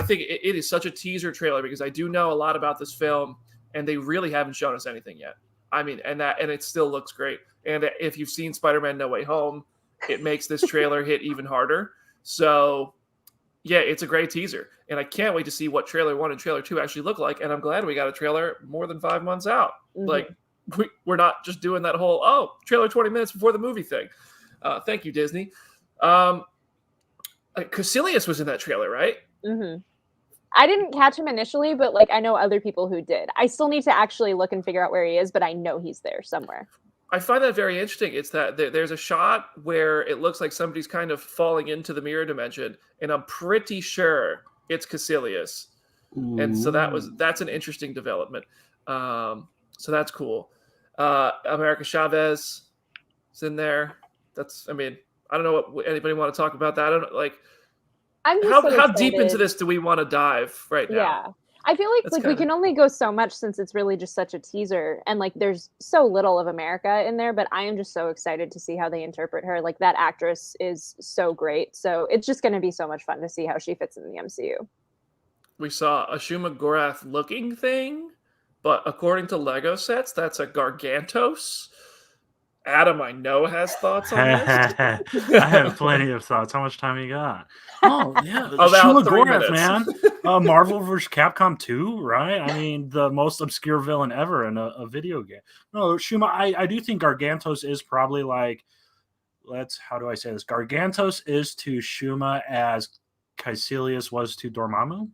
think it is such a teaser trailer because I do know a lot about this film, and they really haven't shown us anything yet. I mean, and it still looks great. And if you've seen Spider-Man: No Way Home, it makes this trailer hit even harder. So, yeah, it's a great teaser, and I can't wait to see what trailer 1 and trailer 2 actually look like. And I'm glad we got a trailer more than 5 months out. Mhm. Like, we're not just doing that whole trailer 20 minutes before the movie thing. Thank you, Disney. Caecilius was in that trailer, right? Mm-hmm. I didn't catch him initially, but like I know other people who did. I still need to actually look and figure out where he is, but I know he's there somewhere. I find that very interesting. It's that there's a shot where it looks like somebody's kind of falling into the mirror dimension, and I'm pretty sure it's Caecilius. And so that's an interesting development. So that's cool. America Chavez is in there. I don't know what anybody want to talk about that. I don't like. I'm just how deep into this do we want to dive right now? Yeah. I feel like we can only go so much since it's really just such a teaser, and like there's so little of America in there, but I am just so excited to see how they interpret her. Like that actress is so great. So it's just going to be so much fun to see how she fits in the MCU. We saw a Shuma Gorath looking thing, but according to Lego sets, that's a Gargantos. Adam, I know, has thoughts on this. I have plenty of thoughts. How much time you got? Oh, yeah. About Shuma 3 Gorath, minutes. man. Marvel vs. Capcom 2, right? I mean, the most obscure villain ever in a video game. No, Shuma, I do think Gargantos is probably like, how do I say this? Gargantos is to Shuma as Caecilius was to Dormammu,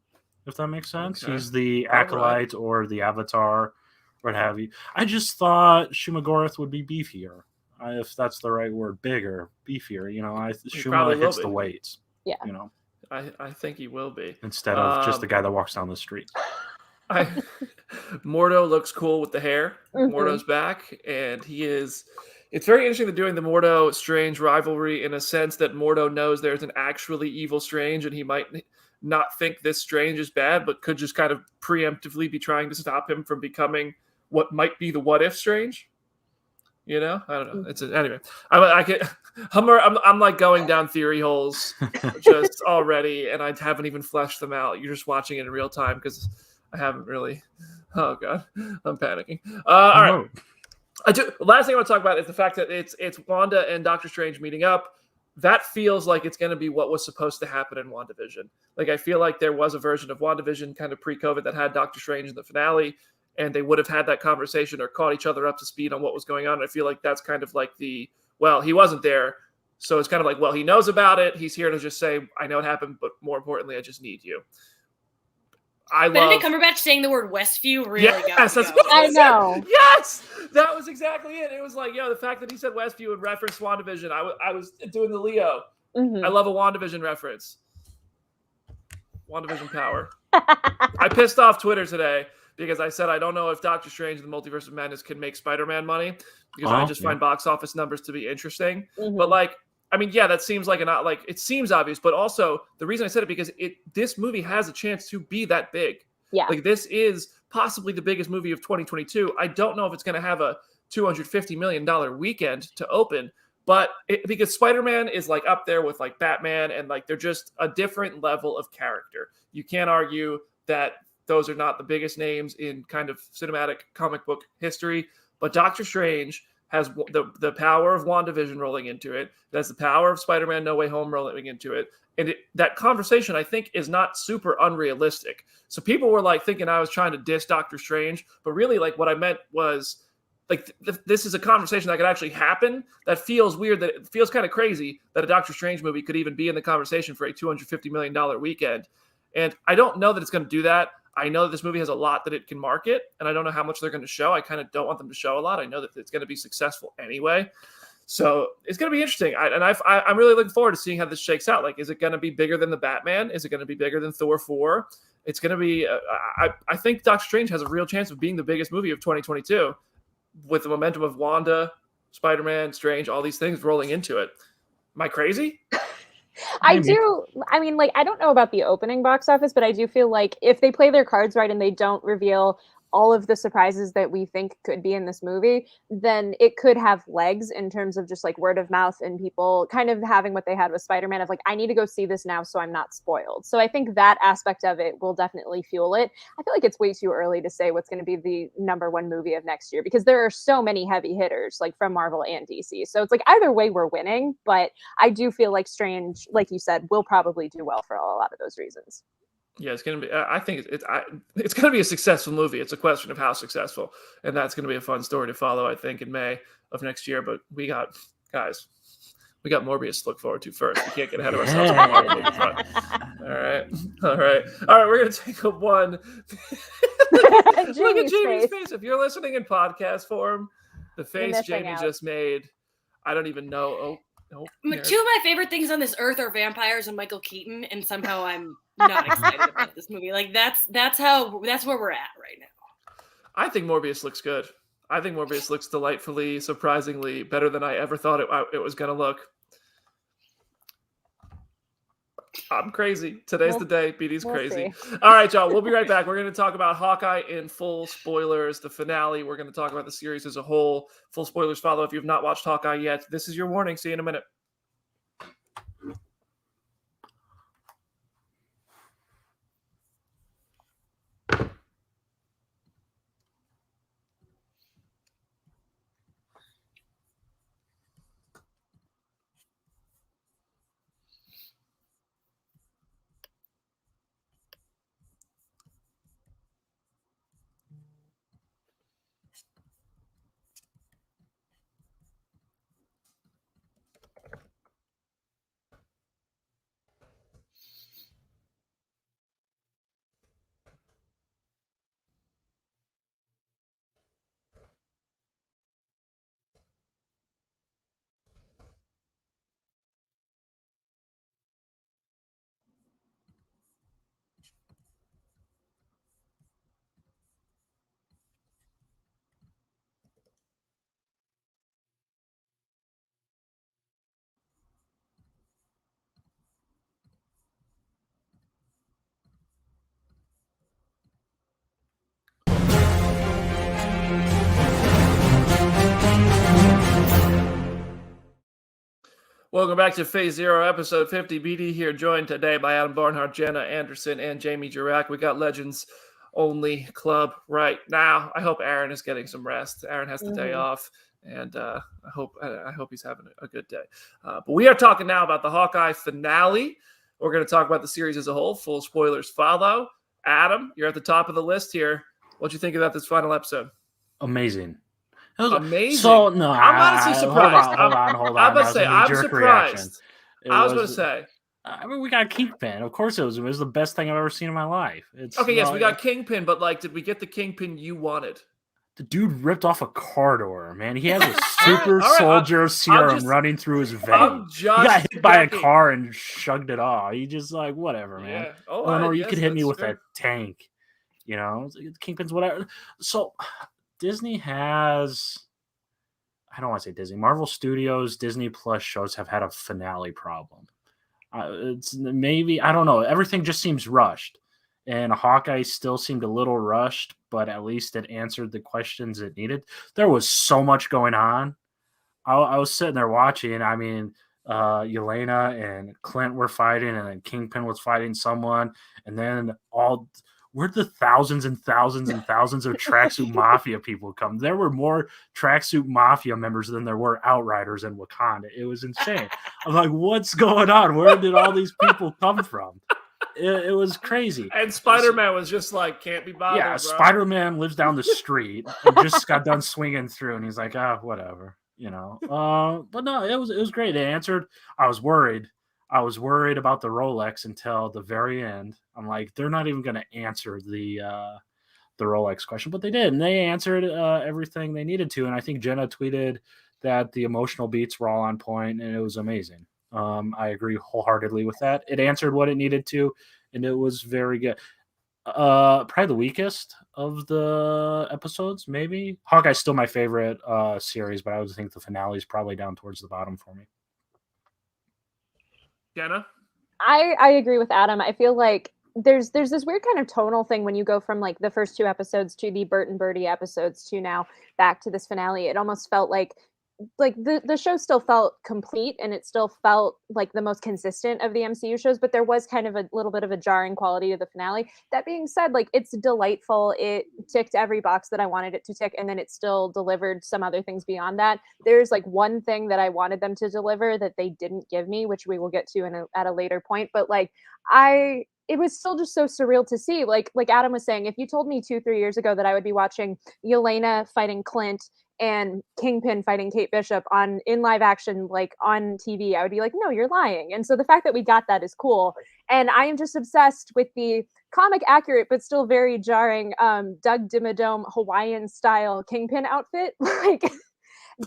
if that makes sense. Okay. He's the acolyte or the avatar, what have you. I just thought Shuma Gorath would be beefier, if that's the right word. Bigger, beefier. Shuma hits the weights. Yeah. I think he will be. Instead of just the guy that walks down the street. Mordo looks cool with the hair. Mm-hmm. Mordo's back, and he is. It's very interesting that doing the Mordo Strange rivalry in a sense that Mordo knows there's an actually evil Strange, and he might not think this Strange is bad, but could just kind of preemptively be trying to stop him from becoming what might be the What If Strange. I don't know. Anyway. I'm like going down theory holes just already, and I haven't even fleshed them out. You're just watching it in real time because I haven't really. Oh god, I'm panicking. All right. Last thing I want to talk about is the fact that it's Wanda and Doctor Strange meeting up. That feels like it's going to be what was supposed to happen in WandaVision. Like I feel like there was a version of WandaVision kind of pre-COVID that had Doctor Strange in the finale, and they would have had that conversation or caught each other up to speed on what was going on. I feel like that's kind of like he wasn't there. So it's kind of like, he knows about it. He's here to just say, I know it happened, but more importantly, I just need you. Benedict Cumberbatch saying the word Westview really got me. I know. Yes, that was exactly it. It was like, the fact that he said Westview and referenced WandaVision. I was doing the Leo. Mm-hmm. I love a WandaVision reference. WandaVision power. I pissed off Twitter today because I said I don't know if Doctor Strange and the Multiverse of Madness can make Spider-Man money because I just find box office numbers to be interesting. Mm-hmm. But that seems like it seems obvious, but also the reason I said it because this movie has a chance to be that big. Yeah. Like this is possibly the biggest movie of 2022. I don't know if it's going to have a $250 million weekend to open, but because Spider-Man is like up there with like Batman and like they're just a different level of character. You can't argue that those are not the biggest names in kind of cinematic comic book history, but Doctor Strange has the power of WandaVision rolling into it. It has the power of Spider-Man No Way Home rolling into it. And that conversation, I think, is not super unrealistic. So people were like thinking I was trying to diss Doctor Strange, but really like what I meant was like this is a conversation that could actually happen. That feels weird. That it feels kind of crazy that a Doctor Strange movie could even be in the conversation for a $250 million weekend. And I don't know that it's going to do that. I know that this movie has a lot that it can market, and I don't know how much they're going to show. I kind of don't want them to show a lot. I know that it's going to be successful anyway. So it's going to be interesting. I'm really looking forward to seeing how this shakes out. Like, is it going to be bigger than the Batman? Is it going to be bigger than Thor 4? It's going to be, I think Doctor Strange has a real chance of being the biggest movie of 2022 with the momentum of Wanda, Spider-Man, Strange, all these things rolling into it. Am I crazy? I do. I mean, like, I don't know about the opening box office, but I do feel like if they play their cards right and they don't reveal all of the surprises that we think could be in this movie, then it could have legs in terms of just like word of mouth and people kind of having what they had with Spider-Man of like, I need to go see this now so I'm not spoiled. So I think that aspect of it will definitely fuel it. I feel like it's way too early to say what's going to be the #1 movie of next year because there are so many heavy hitters like from Marvel and DC. So it's like either way we're winning, but I do feel like Strange, like you said, will probably do well for a lot of those reasons. Yeah, it's gonna be. I think it's gonna be a successful movie. It's a question of how successful, and that's gonna be a fun story to follow. I think in May of next year. But we got Morbius to look forward to first. We can't get ahead of ourselves. All right. We're gonna take a one. Look at Jamie's face. If you're listening in podcast form, the face Jamie just made, I don't even know. Oh, two of my favorite things on this earth are vampires and Michael Keaton, and somehow I'm not excited about this movie. Like that's where we're at right now. I think Morbius looks good. I think Morbius looks delightfully, surprisingly better than I ever thought it was going to look. I'm crazy. Today's the day. BD's crazy. See. All right, y'all. We'll be right back. We're going to talk about Hawkeye in full spoilers, the finale. We're going to talk about the series as a whole. Full spoilers follow if you've not watched Hawkeye yet. This is your warning. See you in a minute. Welcome back to Phase Zero, episode 50. BD here, joined today by Adam Barnhart, Jenna Anderson, and Jamie Jurack. We got Legends Only Club right now. I hope Aaron is getting some rest. Aaron has the day off, and I hope he's having a good day. But we are talking now about the Hawkeye finale. We're going to talk about the series as a whole. Full spoilers follow. Adam, you're at the top of the list here. What'd you think about this final episode? Amazing. Amazing. So no, I'm honestly surprised. Hold on. I'm about to say I'm surprised. I was going to say. I mean, we got Kingpin. Of course, it was the best thing I've ever seen in my life. Yes, we got Kingpin, but like, did we get the Kingpin you wanted? The dude ripped off a car door, man. He has a super soldier serum running through his vein. He got hit by a car and shrugged it off. He just like, whatever, man. Yeah. Or you could hit me with a tank. You know, Kingpin's whatever. So Disney has, I don't want to say Disney, Marvel Studios, Disney Plus shows have had a finale problem. It's maybe, I don't know. Everything just seems rushed. And Hawkeye still seemed a little rushed, but at least it answered the questions it needed. There was so much going on. I was sitting there watching. I mean, Elena and Clint were fighting, and then Kingpin was fighting someone. And then where'd the thousands and thousands and thousands of Tracksuit Mafia people come? There were more Tracksuit Mafia members than there were Outriders in Wakanda. It was insane. I'm like, what's going on? Where did all these people come from? It was crazy. And Spider-Man was just like, can't be bothered. Yeah, Spider-Man lives down the street and just got done swinging through, and he's like, whatever, you know. But no, it was great. They answered. I was worried about the Rolex until the very end. I'm like, they're not even going to answer the Rolex question, but they did, and they answered everything they needed to. And I think Jenna tweeted that the emotional beats were all on point, and it was amazing. I agree wholeheartedly with that. It answered what it needed to, and it was very good. Probably the weakest of the episodes, maybe. Hawkeye's still my favorite series, but I would think the finale is probably down towards the bottom for me. Jenna? I agree with Adam. I feel like there's this weird kind of tonal thing when you go from like the first two episodes to the Bert and Birdie episodes to now back to this finale. It almost felt like the show still felt complete, and it still felt like the most consistent of the MCU shows, but there was kind of a little bit of a jarring quality to the finale. That being said, like, it's delightful. It ticked every box that I wanted it to tick, and then it still delivered some other things beyond that. There's like one thing that I wanted them to deliver that they didn't give me, which we will get to at a later point, but like it was still just so surreal to see. Like Adam was saying, if you told me 2-3 years ago that I would be watching Elena fighting Clint and Kingpin fighting Kate Bishop in live action, like on TV, I would be like, no, you're lying. And so the fact that we got that is cool. And I am just obsessed with the comic accurate, but still very jarring, Doug Dimmadome Hawaiian style Kingpin outfit. Like,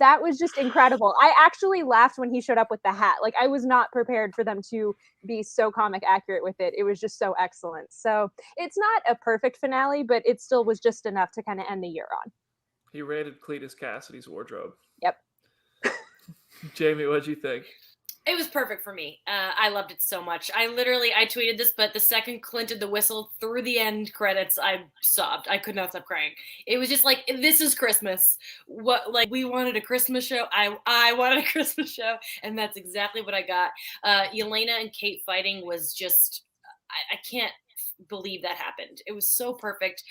that was just incredible. I actually laughed when he showed up with the hat. Like, I was not prepared for them to be so comic accurate with it. It was just so excellent. So it's not a perfect finale, but it still was just enough to kind of end the year on. He raided Cletus Cassidy's wardrobe. Yep. Jamie, what'd you think? It was perfect for me. I loved it so much. I tweeted this, but the second Clint did the whistle through the end credits, I sobbed. I could not stop crying. It was just like, this is Christmas. What, like, we wanted a Christmas show. I wanted a Christmas show, and that's exactly what I got. Elena and Kate fighting was just, I can't believe that happened. It was so perfect.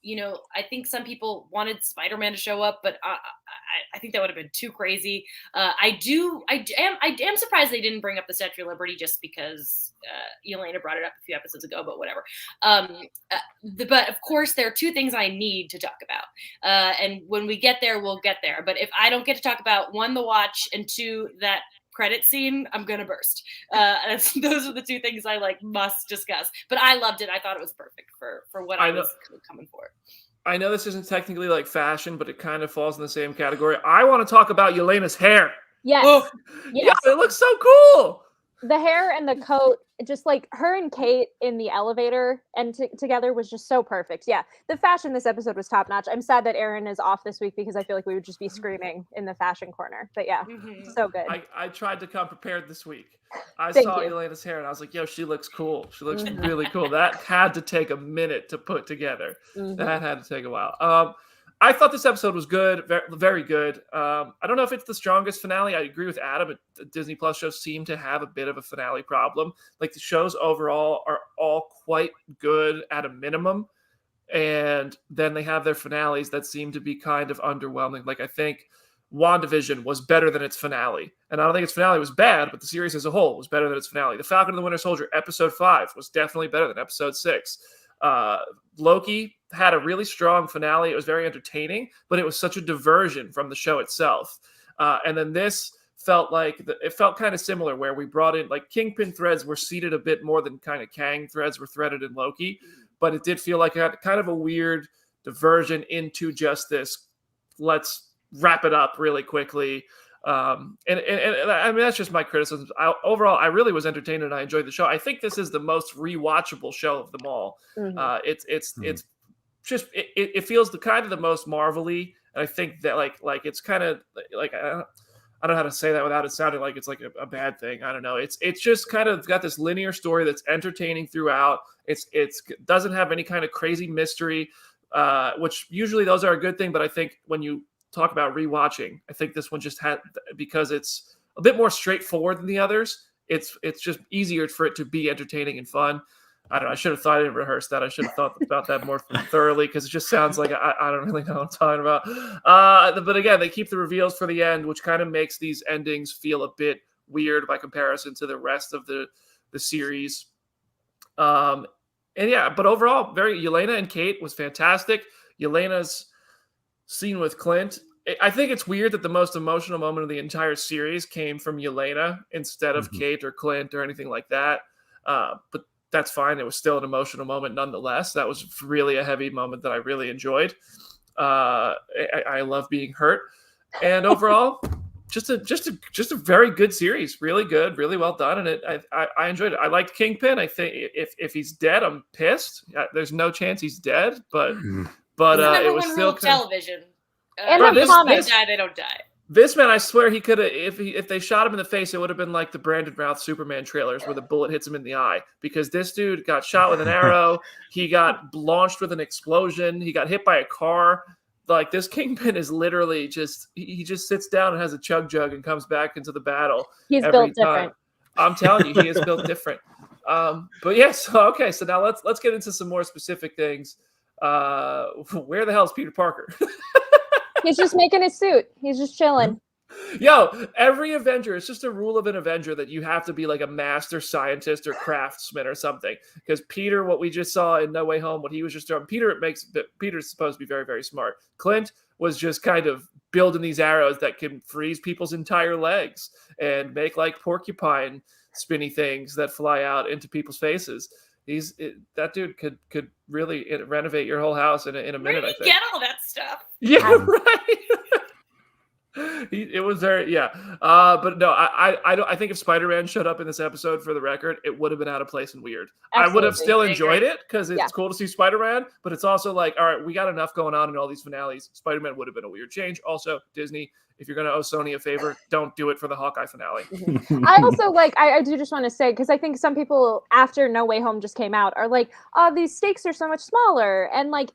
You know, I think some people wanted Spider-Man to show up, but I think that would have been too crazy. I am surprised they didn't bring up the Statue of Liberty, just because Elena brought it up a few episodes ago, but whatever. But of course, there are two things I need to talk about. And when we get there, we'll get there. But if I don't get to talk about, one, the watch, and two, that credit scene, I'm gonna burst. Those are the two things I must discuss. But I loved it. I thought it was perfect for what I was coming for. I know this isn't technically like fashion, but it kind of falls in the same category. I want to talk about Yelena's hair. Yes. Oh, yes. Yeah, it looks so cool. The hair and the coat, just like her and Kate in the elevator and together, was just so perfect. Yeah, the fashion this episode was top notch. I'm sad that Aaron is off this week because I feel like we would just be screaming in the fashion corner. But yeah, so good. I tried to come prepared this week. I Thank saw you. Elena's hair and I was like, yo, she looks cool. She looks really cool. That had to take a minute to put together. That had to take a while. I thought this episode was good, very, very good. I don't know if it's the strongest finale. I agree with Adam. Disney Plus shows seem to have a bit of a finale problem. Like, the shows overall are all quite good at a minimum, and then they have their finales that seem to be kind of underwhelming. Like, I think WandaVision was better than its finale, and I don't think its finale was bad, but the series as a whole was better than its finale. The Falcon and the Winter Soldier episode 5 was definitely better than episode 6. Loki had a really strong finale. It was very entertaining, but it was such a diversion from the show itself. And then this felt like it felt kind of similar, where we brought in, like, Kingpin threads were seeded a bit more than kind of Kang threads were threaded in Loki, but it did feel like it had kind of a weird diversion into just this, let's wrap it up really quickly. And I mean, that's just my criticism. Overall, I really was entertained and I enjoyed the show. I think this is the most rewatchable show of them all. It's just it feels the kind of the most Marvel-y, and I think that like it's kind of like I don't know how to say that without it sounding like it's like a bad thing. I don't know. It's just kind of got this linear story that's entertaining throughout. It doesn't have any kind of crazy mystery, which usually those are a good thing. But I think when you talk about rewatching, I think this one just had, because it's a bit more straightforward than the others, it's just easier for it to be entertaining and fun. I don't know. I should have thought and rehearsed that. I should have thought about that more thoroughly, because it just sounds like I don't really know what I'm talking about. But again, they keep the reveals for the end, which kind of makes these endings feel a bit weird by comparison to the rest of the series. And yeah, but overall, Yelena and Kate was fantastic. Yelena's scene with Clint, I think it's weird that the most emotional moment of the entire series came from Yelena instead of Kate or Clint or anything like that. But that's fine. It was still an emotional moment nonetheless. That was really a heavy moment that I really enjoyed. I love being hurt. And overall, just a very good series. Really good, really well done, and I enjoyed it. I liked Kingpin. I think if he's dead, I'm pissed. There's no chance he's dead, but It's the number it was one still rule of television. And Bro, the this- comics. They die, they don't die. This man, I swear he could have. If they shot him in the face, it would have been like the Brandon Routh Superman trailers where the bullet hits him in the eye. Because this dude got shot with an arrow, he got launched with an explosion, he got hit by a car. Like this Kingpin is literally he just sits down and has a chug jug and comes back into the battle. He's every built time. different. I'm telling you, he is built different. But yes, okay. So now let's get into some more specific things. Where the hell is Peter Parker? He's just making his suit. He's just chilling. Yo, every Avenger, it's just a rule of an Avenger that you have to be like a master scientist or craftsman or something. Because Peter, what we just saw in No Way Home, what he was just doing, Peter's supposed to be very, very smart. Clint was just kind of building these arrows that can freeze people's entire legs and make like porcupine spinny things that fly out into people's faces. That dude could really renovate your whole house in a minute. Where did I he think. get all that stuff? Yeah, right. It was very but no, I think if Spider-Man showed up in this episode, for the record, it would have been out of place and weird. Absolutely. I would have still I enjoyed agree. it because it's cool to see Spider-Man, but it's also like, all right, we got enough going on in all these finales. Spider-Man would have been a weird change. Also, Disney, if you're going to owe Sony a favor, don't do it for the Hawkeye finale. I also I do just want to say, because I think some people after No Way Home just came out are like, oh, these stakes are so much smaller, and like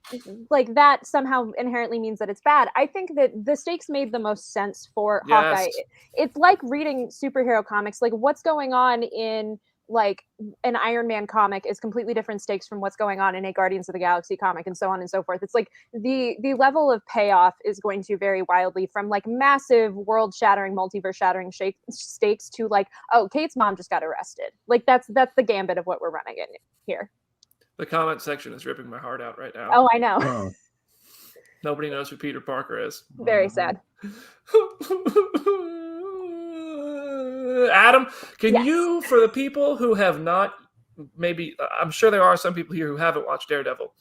that somehow inherently means that it's bad. I think that the stakes made the most sense for Hawkeye. It's like reading superhero comics. Like what's going on in like an Iron Man comic is completely different stakes from what's going on in a Guardians of the Galaxy comic, and so on and so forth. It's like the level of payoff is going to vary wildly from like massive world shattering, multiverse shattering stakes to like, oh, Kate's mom just got arrested. Like that's the gambit of what we're running in here. The comment section is ripping my heart out right now. Oh, I know. Nobody knows who Peter Parker is. Very sad. Adam, can Yes. you, for the people who have not, maybe, I'm sure there are some people here who haven't watched Daredevil,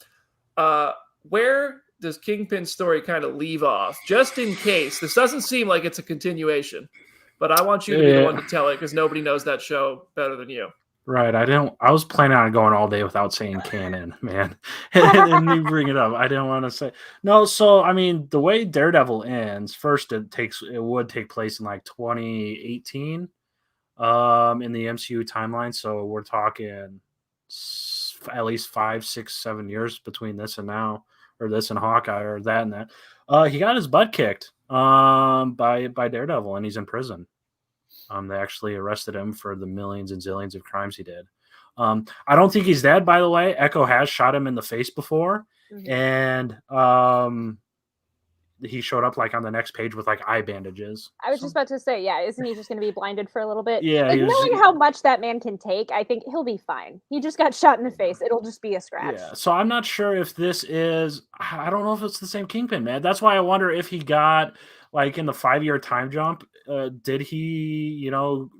where does Kingpin's story kind of leave off? Just in case. This doesn't seem like it's a continuation, but I want you to be the one to tell it because nobody knows that show better than you. Right. I was planning on going all day without saying canon, man. And you bring it up. I didn't want to say no. So, I mean, the way Daredevil ends, first it would take place in like 2018 in the MCU timeline. So we're talking at least 5, 6, 7 years between this and now, or this and Hawkeye, or that and that. He got his butt kicked by Daredevil, and he's in prison. They actually arrested him for the millions and zillions of crimes he did. I don't think he's dead, by the way. Echo has shot him in the face before, and he showed up like on the next page with like eye bandages. I was just about to say, yeah, isn't he just going to be blinded for a little bit? Yeah, like, knowing how much that man can take, I think he'll be fine. He just got shot in the face. It'll just be a scratch. Yeah, so I'm not sure if this is. I don't know if it's the same Kingpin, man. That's why I wonder if he got like in the 5-year time jump. Did he,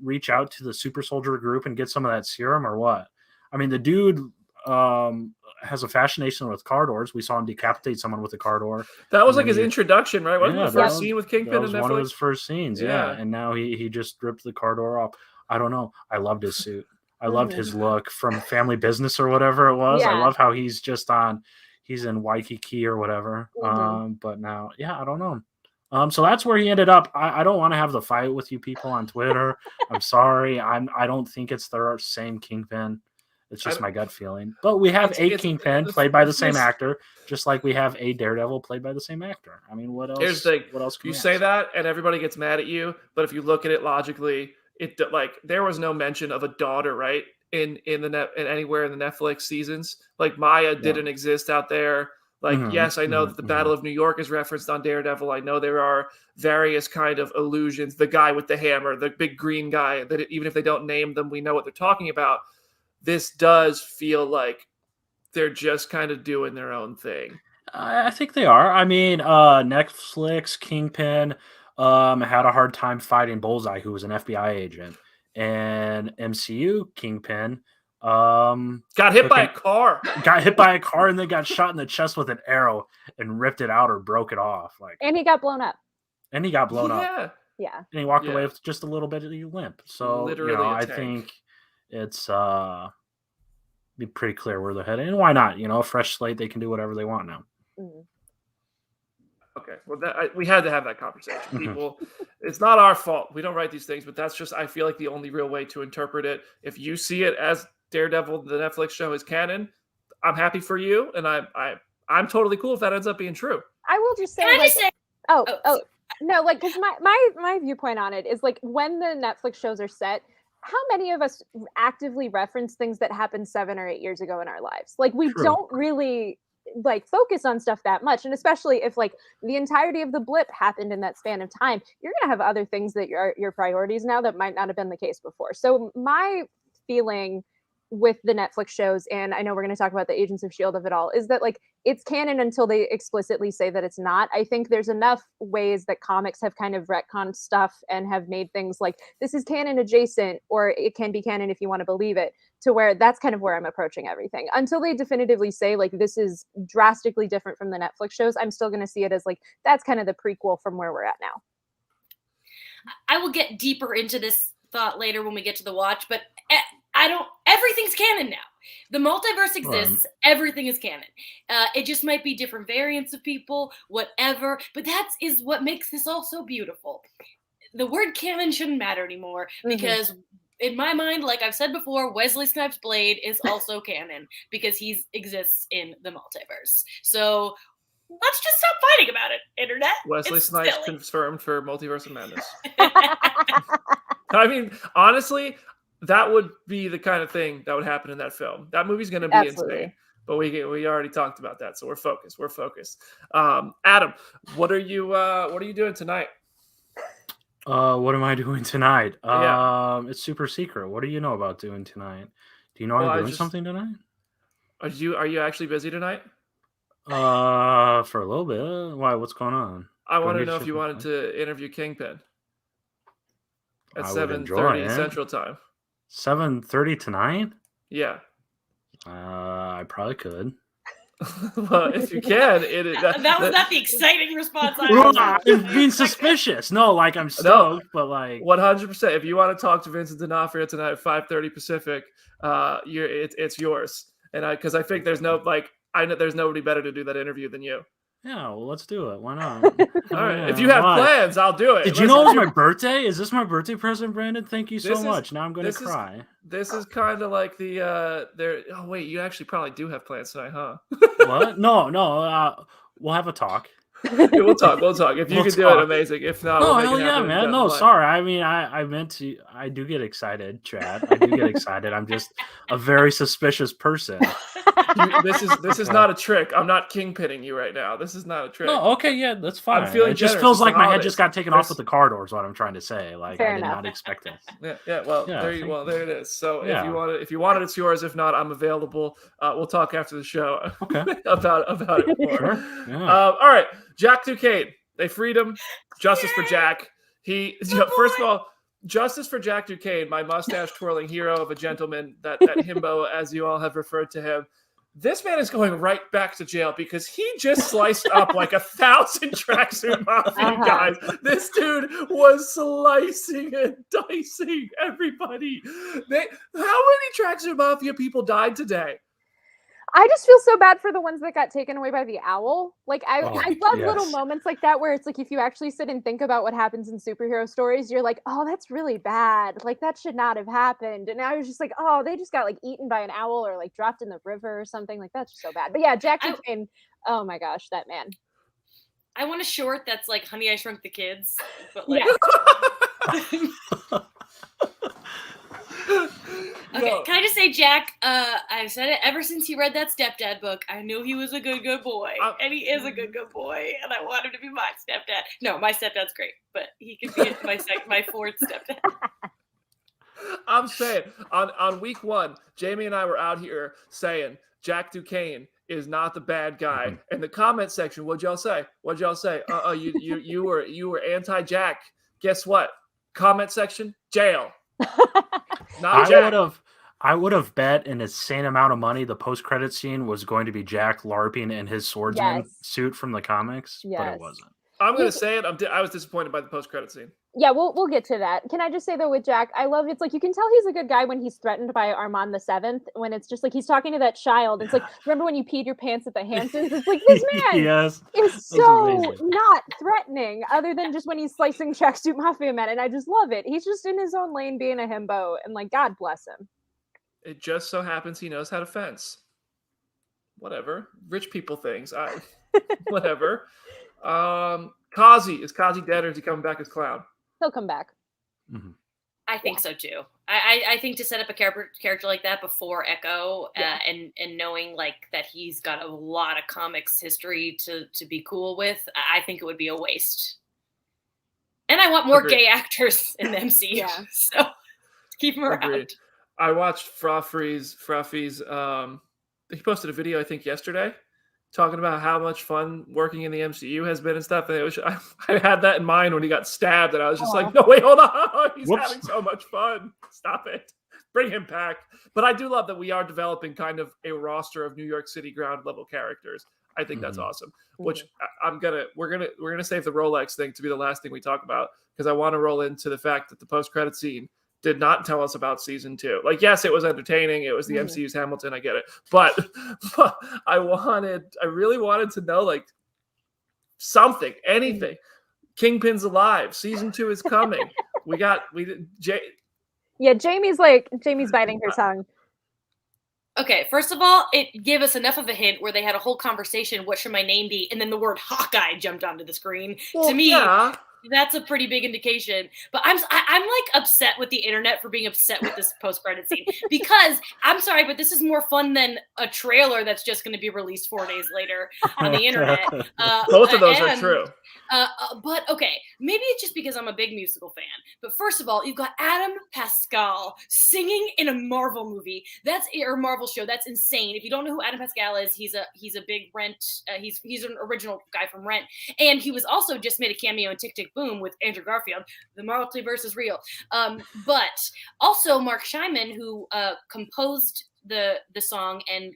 reach out to the super soldier group and get some of that serum or what? I mean, the dude has a fascination with car doors. We saw him decapitate someone with a car door. That was like his introduction, right? Wasn't Yeah, the first scene with Kingpin That in was Netflix? one of his first scenes, yeah. Yeah. And now he just ripped the car door off. I don't know. I loved his suit. I loved his look from Family Business or whatever it was. I Yeah. love how he's in Waikiki or whatever. But now, I don't know. So that's where he ended up. I don't want to have the fight with you people on Twitter. I'm sorry. I don't think it's the same Kingpin. It's just my gut feeling. But we have a Kingpin played by the same actor, just like we have a Daredevil played by the same actor. I mean, what else? Here's the thing. What else can You we say ask? that, and everybody gets mad at you. But if you look at it logically, there was no mention of a daughter, right? In anywhere in the Netflix seasons. Like Maya didn't exist out there. Like, yes, I know that the Battle of New York is referenced on Daredevil. I know there are various kind of allusions. The guy with the hammer, the big green guy, that even if they don't name them, we know what they're talking about. This does feel like they're just kind of doing their own thing. I think they are. I mean, Netflix, Kingpin had a hard time fighting Bullseye, who was an FBI agent. And MCU, Kingpin got hit by a car. Got hit by a car and then got shot in the chest with an arrow and ripped it out or broke it off. And he got blown up. And he got blown up. Yeah. Yeah. And he walked away with just a little bit of a limp. So, Literally a I tank. think it's be pretty clear where they're headed. And why not? A fresh slate, they can do whatever they want now. Okay, well, we had to have that conversation. People, it's not our fault. We don't write these things, but that's just, I feel like, the only real way to interpret it. If you see it as Daredevil, the Netflix show, is canon, I'm happy for you, and I'm totally cool if that ends up being true. I will just say, Can I just say? No, like, because my viewpoint on it is, like, when the Netflix shows are set, how many of us actively reference things that happened 7 or 8 years ago in our lives? Like, we don't really like focus on stuff that much, and especially if like the entirety of the blip happened in that span of time, you're gonna have other things that are your priorities now that might not have been the case before. So my feeling with the Netflix shows, and I know we're going to talk about the Agents of S.H.I.E.L.D. of it all, is that like it's canon until they explicitly say that it's not. I think there's enough ways that comics have kind of retconned stuff and have made things like this is canon adjacent, or it can be canon if you want to believe it, to where that's kind of where I'm approaching everything. Until they definitively say like this is drastically different from the Netflix shows, I'm still going to see it as like that's kind of the prequel from where we're at now. I will get deeper into this thought later when we get to the watch, but everything's canon now. The multiverse exists. Everything is canon. It just might be different variants of people, whatever. But that is what makes this all so beautiful. The word canon shouldn't matter anymore because in my mind, like I've said before, Wesley Snipes' Blade is also canon because he exists in the multiverse. So let's just stop fighting about it, internet. Wesley It's Snipes silly. confirmed for Multiverse of Madness. I mean, honestly, that would be the kind of thing that would happen in that film. That movie's going to be insane. But we already talked about that, so we're focused. Adam, what are you doing tonight? What am I doing tonight? Yeah. It's super secret. What do you know about doing tonight? Do you know I'm doing something tonight? Are you actually busy tonight? For a little bit. Why? What's going on? I want to know if you wanted to interview Kingpin at 7:30 Central Time. 7:30 tonight? Yeah. I probably could. Well, if you can, that was not the exciting response I was. I'm being suspicious. No, like I'm stoked, but like 100%. If you want to talk to Vincent D'Onofrio tonight at 5:30 Pacific, it's yours. And because I think there's there's nobody better to do that interview than you. Yeah, well, let's do it. Why not? All right. If you have plans, I'll do it. Did you know it was my birthday? Is this my birthday present, Brandon? Thank you so much. Now I'm going to cry. This is kind of like the oh wait, you actually probably do have plans tonight, huh? What? No. We'll have a talk. Yeah, we'll talk. If you can do it, amazing. If not, no, hell yeah, man. No, sorry. I mean, I meant to. I do get excited, Chad. I do get excited. I'm just a very suspicious person. This is not a trick. I'm not kingpinning you right now. This is not a trick. No, okay, yeah, that's fine. I'm feeling it just feels like my head just got taken off with the car door. Is what I'm trying to say. Like I did not expect it. Yeah. Well, there it is. So if you want it, it's yours. If not, I'm available. We'll talk after the show. Okay. about it more. Sure. Yeah. All right. Jack Duquesne. They freed him. Justice for Jack. First of all, justice for Jack Duquesne, my mustache twirling hero of a gentleman, that himbo, as you all have referred to him. This man is going right back to jail because he just sliced up like 1,000 Tracksuit Mafia guys. This dude was slicing and dicing everybody. How many Tracksuit Mafia people died today? I just feel so bad for the ones that got taken away by the owl. Like I love little moments like that where it's like if you actually sit and think about what happens in superhero stories, you're like, oh, that's really bad. Like that should not have happened. And I was just like, oh, they just got like eaten by an owl or like dropped in the river or something. Like that's just so bad. But yeah, Jack Duquesne, oh my gosh, that man. I want a short that's like Honey, I Shrunk the Kids, but like. Okay, can I just say, Jack, I've said it ever since he read that stepdad book. I knew he was a good boy, and he is a good boy, and I want him to be my stepdad. No, my stepdad's great, but he could be my fourth stepdad. I'm saying, on week 1, Jamie and I were out here saying Jack Duquesne is not the bad guy. In the comment section, what'd y'all say? You were anti-Jack. Guess what? Comment section, jail. I would have bet an insane amount of money the post-credit scene was going to be Jack LARPing in his swordsman suit from the comics, but it wasn't. I'm gonna say it. I was disappointed by the post-credit scene. Yeah, we'll get to that. Can I just say though, with Jack, I love it's like you can tell he's a good guy when he's threatened by Armand the Seventh. When it's just like he's talking to that child. It's like, remember when you peed your pants at the Hansons? It's like this man Yes, is so not threatening, other than just when he's slicing Tracksuit Mafia men, and I just love it. He's just in his own lane being a himbo, and like God bless him. It just so happens he knows how to fence. Whatever, rich people things. Whatever. Kazi, is Kazi dead or is he coming back as Clown? He'll come back. Mm-hmm. I think so too. I think to set up a character like that before Echo, and knowing like that he's got a lot of comics history to be cool with, I think it would be a waste. And I want more gay actors in the MCU, so keep them around. Agreed. I watched Fraffy's. He posted a video I think yesterday, talking about how much fun working in the MCU has been and stuff. And it was, I had that in mind when he got stabbed, and I was just like, no, wait, hold on. He's having so much fun. Stop it. Bring him back. But I do love that we are developing kind of a roster of New York City ground level characters. I think that's awesome. Which we're gonna save the Rolex thing to be the last thing we talk about, because I want to roll into the fact that the post-credit scene did not tell us about season 2. Like, yes, it was entertaining. It was the MCU's Hamilton. I get it. But I really wanted to know, like, something, anything. Kingpin's alive. Season 2 is coming. Jamie's biting her tongue. Okay, first of all, it gave us enough of a hint where they had a whole conversation, what should my name be? And then the word Hawkeye jumped onto the screen. Well, to me, that's a pretty big indication. But I'm like upset with the internet for being upset with this post-credit scene, because I'm sorry, but this is more fun than a trailer that's just going to be released 4 days later on the internet. Both of those are true. But okay, maybe it's just because I'm a big musical fan. But first of all, you've got Adam Pascal singing in a Marvel movie. Or Marvel show. That's insane. If you don't know who Adam Pascal is, he's a big Rent. He's an original guy from Rent, and he was also just made a cameo in Tick Tick Boom with Andrew Garfield. The multiverse is real. But also Mark Scheinman, who composed the song and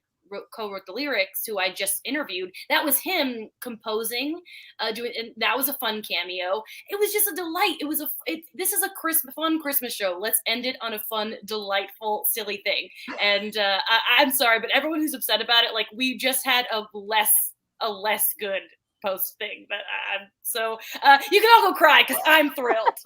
co-wrote the lyrics, who I just interviewed. That was him composing, and that was a fun cameo. It was just a delight. This is a fun Christmas show. Let's end it on a fun, delightful, silly thing. And I'm sorry, but everyone who's upset about it, like, we just had a less good post thing. But you can all go cry, because I'm thrilled.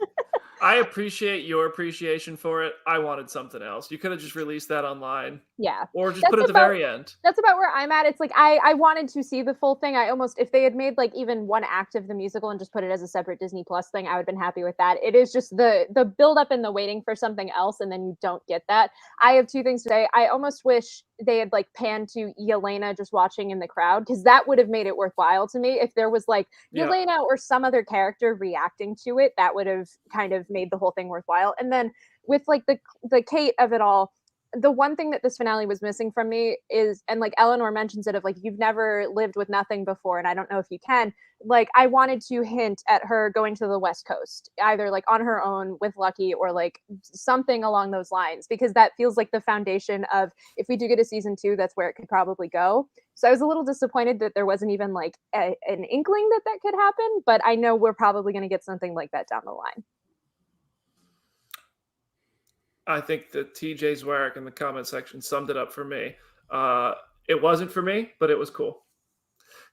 I appreciate your appreciation for it. I wanted something else. You could have just released that online. Yeah. Or just put it at the very end. That's about where I'm at. It's like I wanted to see the full thing. If they had made like even one act of the musical and just put it as a separate Disney Plus thing, I would have been happy with that. It is just the build up and the waiting for something else, and then you don't get that. I have 2 things today. I almost wish they had like panned to Elena just watching in the crowd, because that would have made it worthwhile to me. If there was like Elena or some other character reacting to it, that would have kind of made the whole thing worthwhile. And then with like the Kate of it all, the one thing that this finale was missing from me is, and like Eleanor mentions it, of like, you've never lived with nothing before, and I don't know if you can, like, I wanted to hint at her going to the West Coast, either like on her own with Lucky, or like something along those lines, because that feels like the foundation of, if we do get a season 2, that's where it could probably go. So I was a little disappointed that there wasn't even like an inkling that could happen, but I know we're probably going to get something like that down the line. I think that TJ Zwarek in the comment section summed it up for me. It wasn't for me, but it was cool.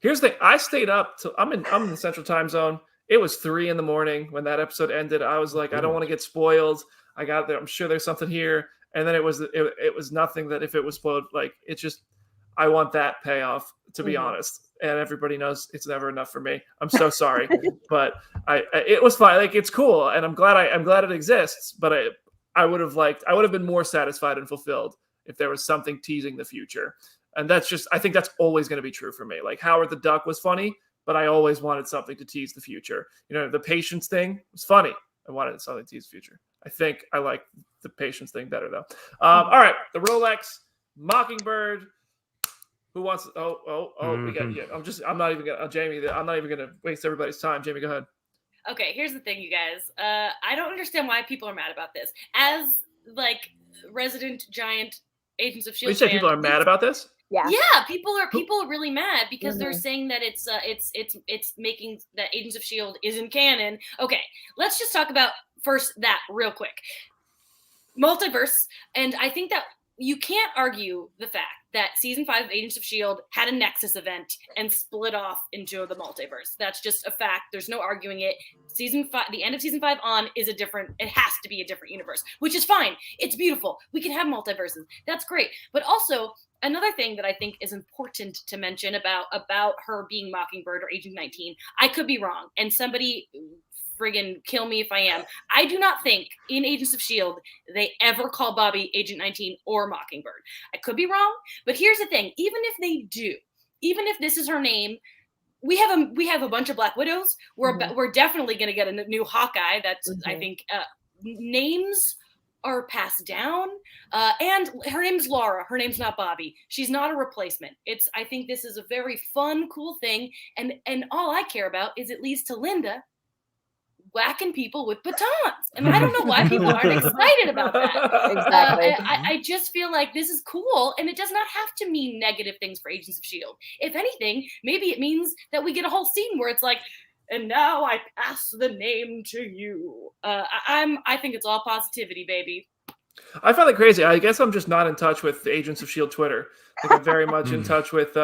Here's the thing. I stayed up till I'm in the Central Time Zone. It was 3 a.m. when that episode ended. I was like, I don't want to get spoiled. I got there. I'm sure there's something here. And then it was nothing that if it was spoiled, like, it's just, I want that payoff, to be honest. And everybody knows it's never enough for me. I'm so sorry, but it was fine. Like, it's cool, and I'm glad it exists. But I would have been more satisfied and fulfilled if there was something teasing the future. And I think that's always going to be true for me. Like, Howard the Duck was funny, but I always wanted something to tease the future. The patience thing was funny. I wanted something to tease the future. I think I like the patience thing better, though. All right, the Rolex, Mockingbird. Who wants? We got. Yeah, I'm not even gonna. Jamie, I'm not even gonna waste everybody's time. Jamie, go ahead. Okay, here's the thing, you guys. I don't understand why people are mad about this. As like resident giant Agents of S.H.I.E.L.D. You say people are mad about this? Yeah. People are really mad because they're saying that it's making that Agents of S.H.I.E.L.D. isn't canon. Okay, let's just talk about first that real quick. Multiverse, and I think that you can't argue the fact that season 5 of Agents of S.H.I.E.L.D. had a Nexus event and split off into the multiverse. That's just a fact. There's no arguing it. Season 5, the end of season 5 on is it has to be a different universe, which is fine. It's beautiful. We can have multiverses. That's great. But also, another thing that I think is important to mention about her being Mockingbird or Agent 19, I could be wrong, and somebody friggin' kill me if I am. I do not think in Agents of S.H.I.E.L.D. they ever call Bobby Agent 19 or Mockingbird. I could be wrong, but here's the thing. Even if they do, even if this is her name, we have a bunch of Black Widows. We're definitely going to get a new Hawkeye. That's I think names are passed down. And her name's Laura. Her name's not Bobby. She's not a replacement. I think this is a very fun, cool thing. And all I care about is it leads to Linda whacking people with batons. And I don't know why people aren't excited about that. Exactly. I just feel like this is cool, and it does not have to mean negative things for Agents of S.H.I.E.L.D. If anything, maybe it means that we get a whole scene where it's like, and now I pass the name to you. I think it's all positivity, baby. I find it crazy. I guess I'm just not in touch with the Agents of S.H.I.E.L.D. Twitter. I think I'm very much in touch with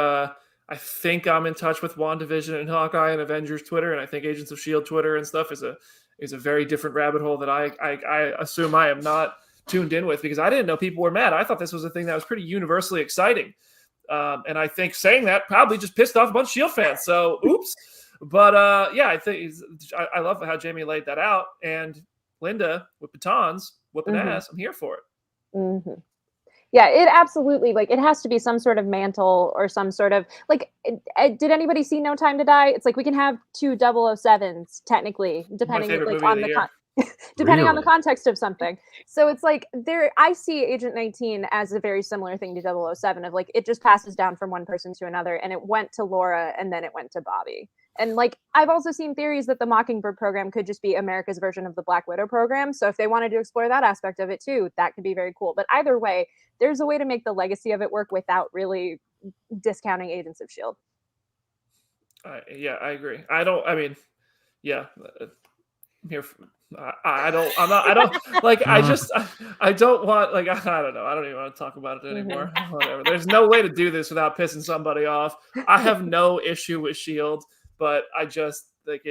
I think I'm in touch with WandaVision and Hawkeye and Avengers Twitter, and I think Agents of S.H.I.E.L.D. Twitter and stuff is a very different rabbit hole that I assume I am not tuned in with, because I didn't know people were mad. I thought this was a thing that was pretty universally exciting. And I think saying that probably just pissed off a bunch of S.H.I.E.L.D. fans. So, oops. But yeah, I think I love how Jamie laid that out. And Linda with batons, whooping ass. I'm here for it. Yeah, it absolutely, like, it has to be some sort of mantle or some sort of, like, did anybody see No Time to Die? It's like we can have 2 007s technically, depending like on the depending on the context of something. So it's like I see Agent 19 as a very similar thing to 007 of like it just passes down from one person to another, and it went to Laura and then it went to Bobby. And like I've also seen theories that the Mockingbird program could just be America's version of the Black Widow program. So if they wanted to explore that aspect of it too, that could be very cool. But either way, there's a way to make the legacy of it work without really discounting Agents of S.H.I.E.L.D. Yeah, I agree. I'm here. I don't like, I don't want, like, I don't know. I don't even want to talk about it anymore. Whatever. There's no way to do this without pissing somebody off. I have no issue with S.H.I.E.L.D., but I just like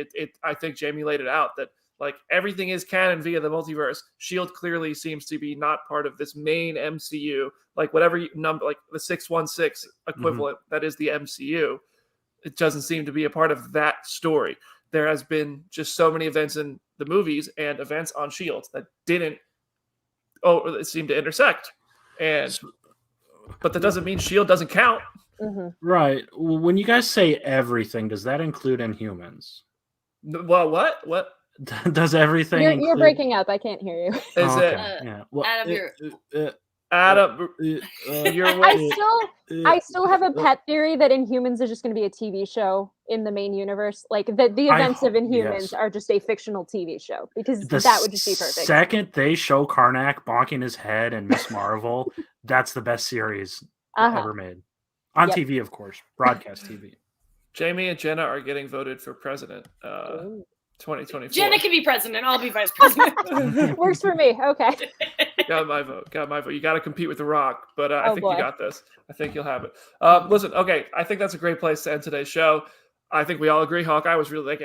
I think Jamie laid it out that like everything is canon via the multiverse. S.H.I.E.L.D. clearly seems to be not part of this main MCU, like whatever number, like the 616 equivalent that is the MCU. It doesn't seem to be a part of that story. There has been just so many events in the movies and events on S.H.I.E.L.D. that didn't seem to intersect. But that doesn't mean S.H.I.E.L.D. doesn't count. Right. When you guys say everything, does that include Inhumans? Well, what? Does everything You're breaking up. I can't hear you. Is it? Yeah. Well, Adam, I still have a pet theory that Inhumans is just going to be a TV show in the main universe. Like the events of Inhumans are just a fictional TV show, because that would just be perfect. The second they show Karnak bonking his head and Miss Marvel, that's the best series ever made. On TV, of course. Broadcast TV. Jamie and Jenna are getting voted for president. 2024. Jenna can be president. I'll be vice president. Works for me. Okay. Got my vote. You got to compete with The Rock, but I think you got this. I think you'll have it. Listen, okay. I think that's a great place to end today's show. I think we all agree Hawkeye was really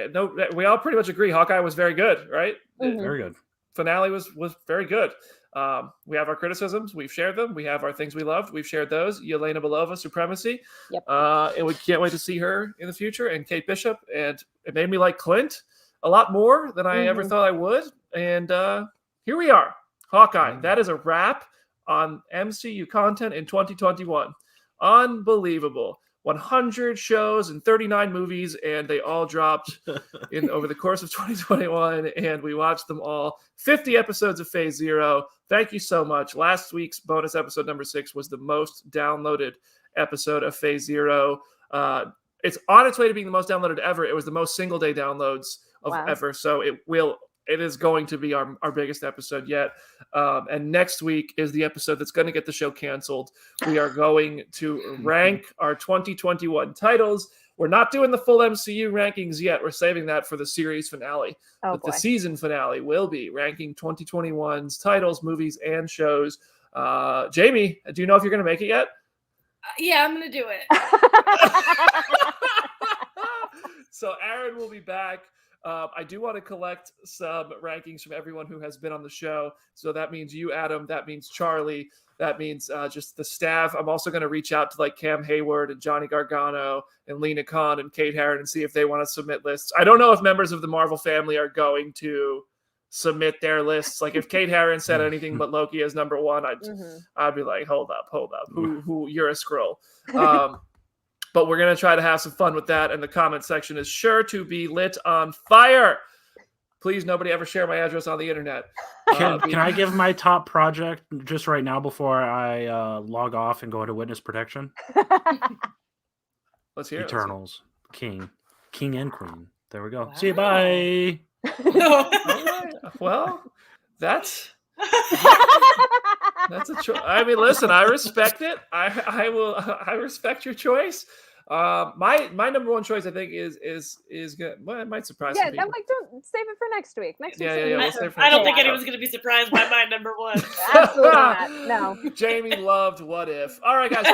we all pretty much agree Hawkeye was very good, right? Very good. Finale was very good. We have our criticisms. We've shared them. We have our things we loved. We've shared those. Elena Belova, Supremacy. Yep. And we can't wait to see her in the future, and Kate Bishop. And it made me like Clint a lot more than I ever thought I would. And here we are. Hawkeye. That is a wrap on MCU content in 2021. Unbelievable. 100 shows and 39 movies, and they all dropped over the course of 2021, and we watched them all. 50 episodes of Phase Zero. Thank you so much. Last week's bonus episode number 6 was the most downloaded episode of Phase Zero. It's on its way to being the most downloaded ever. It was the most single-day downloads of ever, so it will it is going to be our biggest episode yet. And next week is the episode that's going to get the show canceled. We are going to rank our 2021 titles. We're not doing the full MCU rankings yet. We're saving that for the series finale. But the season finale will be ranking 2021's titles, movies, and shows. Jamie, do you know if you're going to make it yet? Yeah, I'm going to do it. So Aaron will be back. I do want to collect some rankings from everyone who has been on the show. So that means you, Adam. That means Charlie. That means just the staff. I'm also going to reach out to like Cam Hayward and Johnny Gargano and Lena Khan and Kate Herron and see if they want to submit lists. I don't know if members of the Marvel family are going to submit their lists. Like if Kate Herron said anything but Loki as number one, I'd be like, hold up. Who you're a scroll. But we're going to try to have some fun with that. And the comment section is sure to be lit on fire. Please, nobody ever share my address on the internet. Can I give my top project just right now before I log off and go into witness protection? Let's hear Eternals. King and Queen. There we go. Wow. See you. Bye. All right. Well, that's a choice. I mean, listen, I respect it. I respect your choice. My number one choice, I think, is good. Well, it might surprise some people. I'm like, don't save it for next week. Next week. I don't think anyone's going to be surprised by my number one. Absolutely not. No. Jamie loved What If. All right, guys.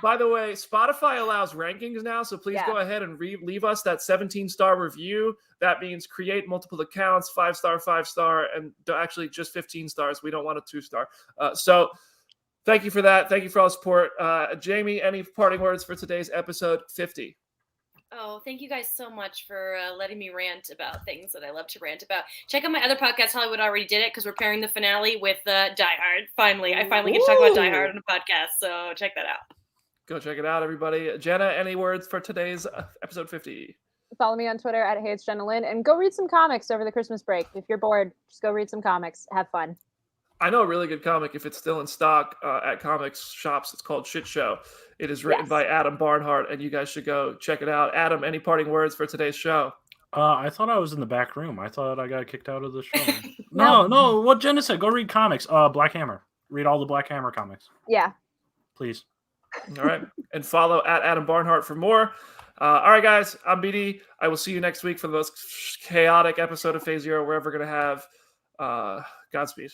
By the way, Spotify allows rankings now, so please go ahead and leave us that 17-star review. That means create multiple accounts, 5-star, 5-star, and actually just 15 stars. We don't want a 2-star. So thank you for that. Thank you for all the support. Jamie, any parting words for today's episode 50? Oh, thank you guys so much for letting me rant about things that I love to rant about. Check out my other podcast, Hollywood Already Did It, because we're pairing the finale with Die Hard. Finally, I finally get to talk about Die Hard on a podcast, so check that out. Go check it out, everybody. Jenna, any words for today's episode 50? Follow me on Twitter at HeyIt'sJennaLynn, and go read some comics over the Christmas break. If you're bored, just go read some comics. Have fun. I know a really good comic, if it's still in stock at comics shops. It's called Shit Show. It is written by Adam Barnhart, and you guys should go check it out. Adam, any parting words for today's show? I thought I was in the back room. I thought I got kicked out of the show. No. What Jenna said, go read comics. Black Hammer. Read all the Black Hammer comics. Yeah. Please. All right. And follow at Adam Barnhart for more. All right, guys. I'm BD. I will see you next week for the most chaotic episode of Phase Zero we're ever going to have. Godspeed.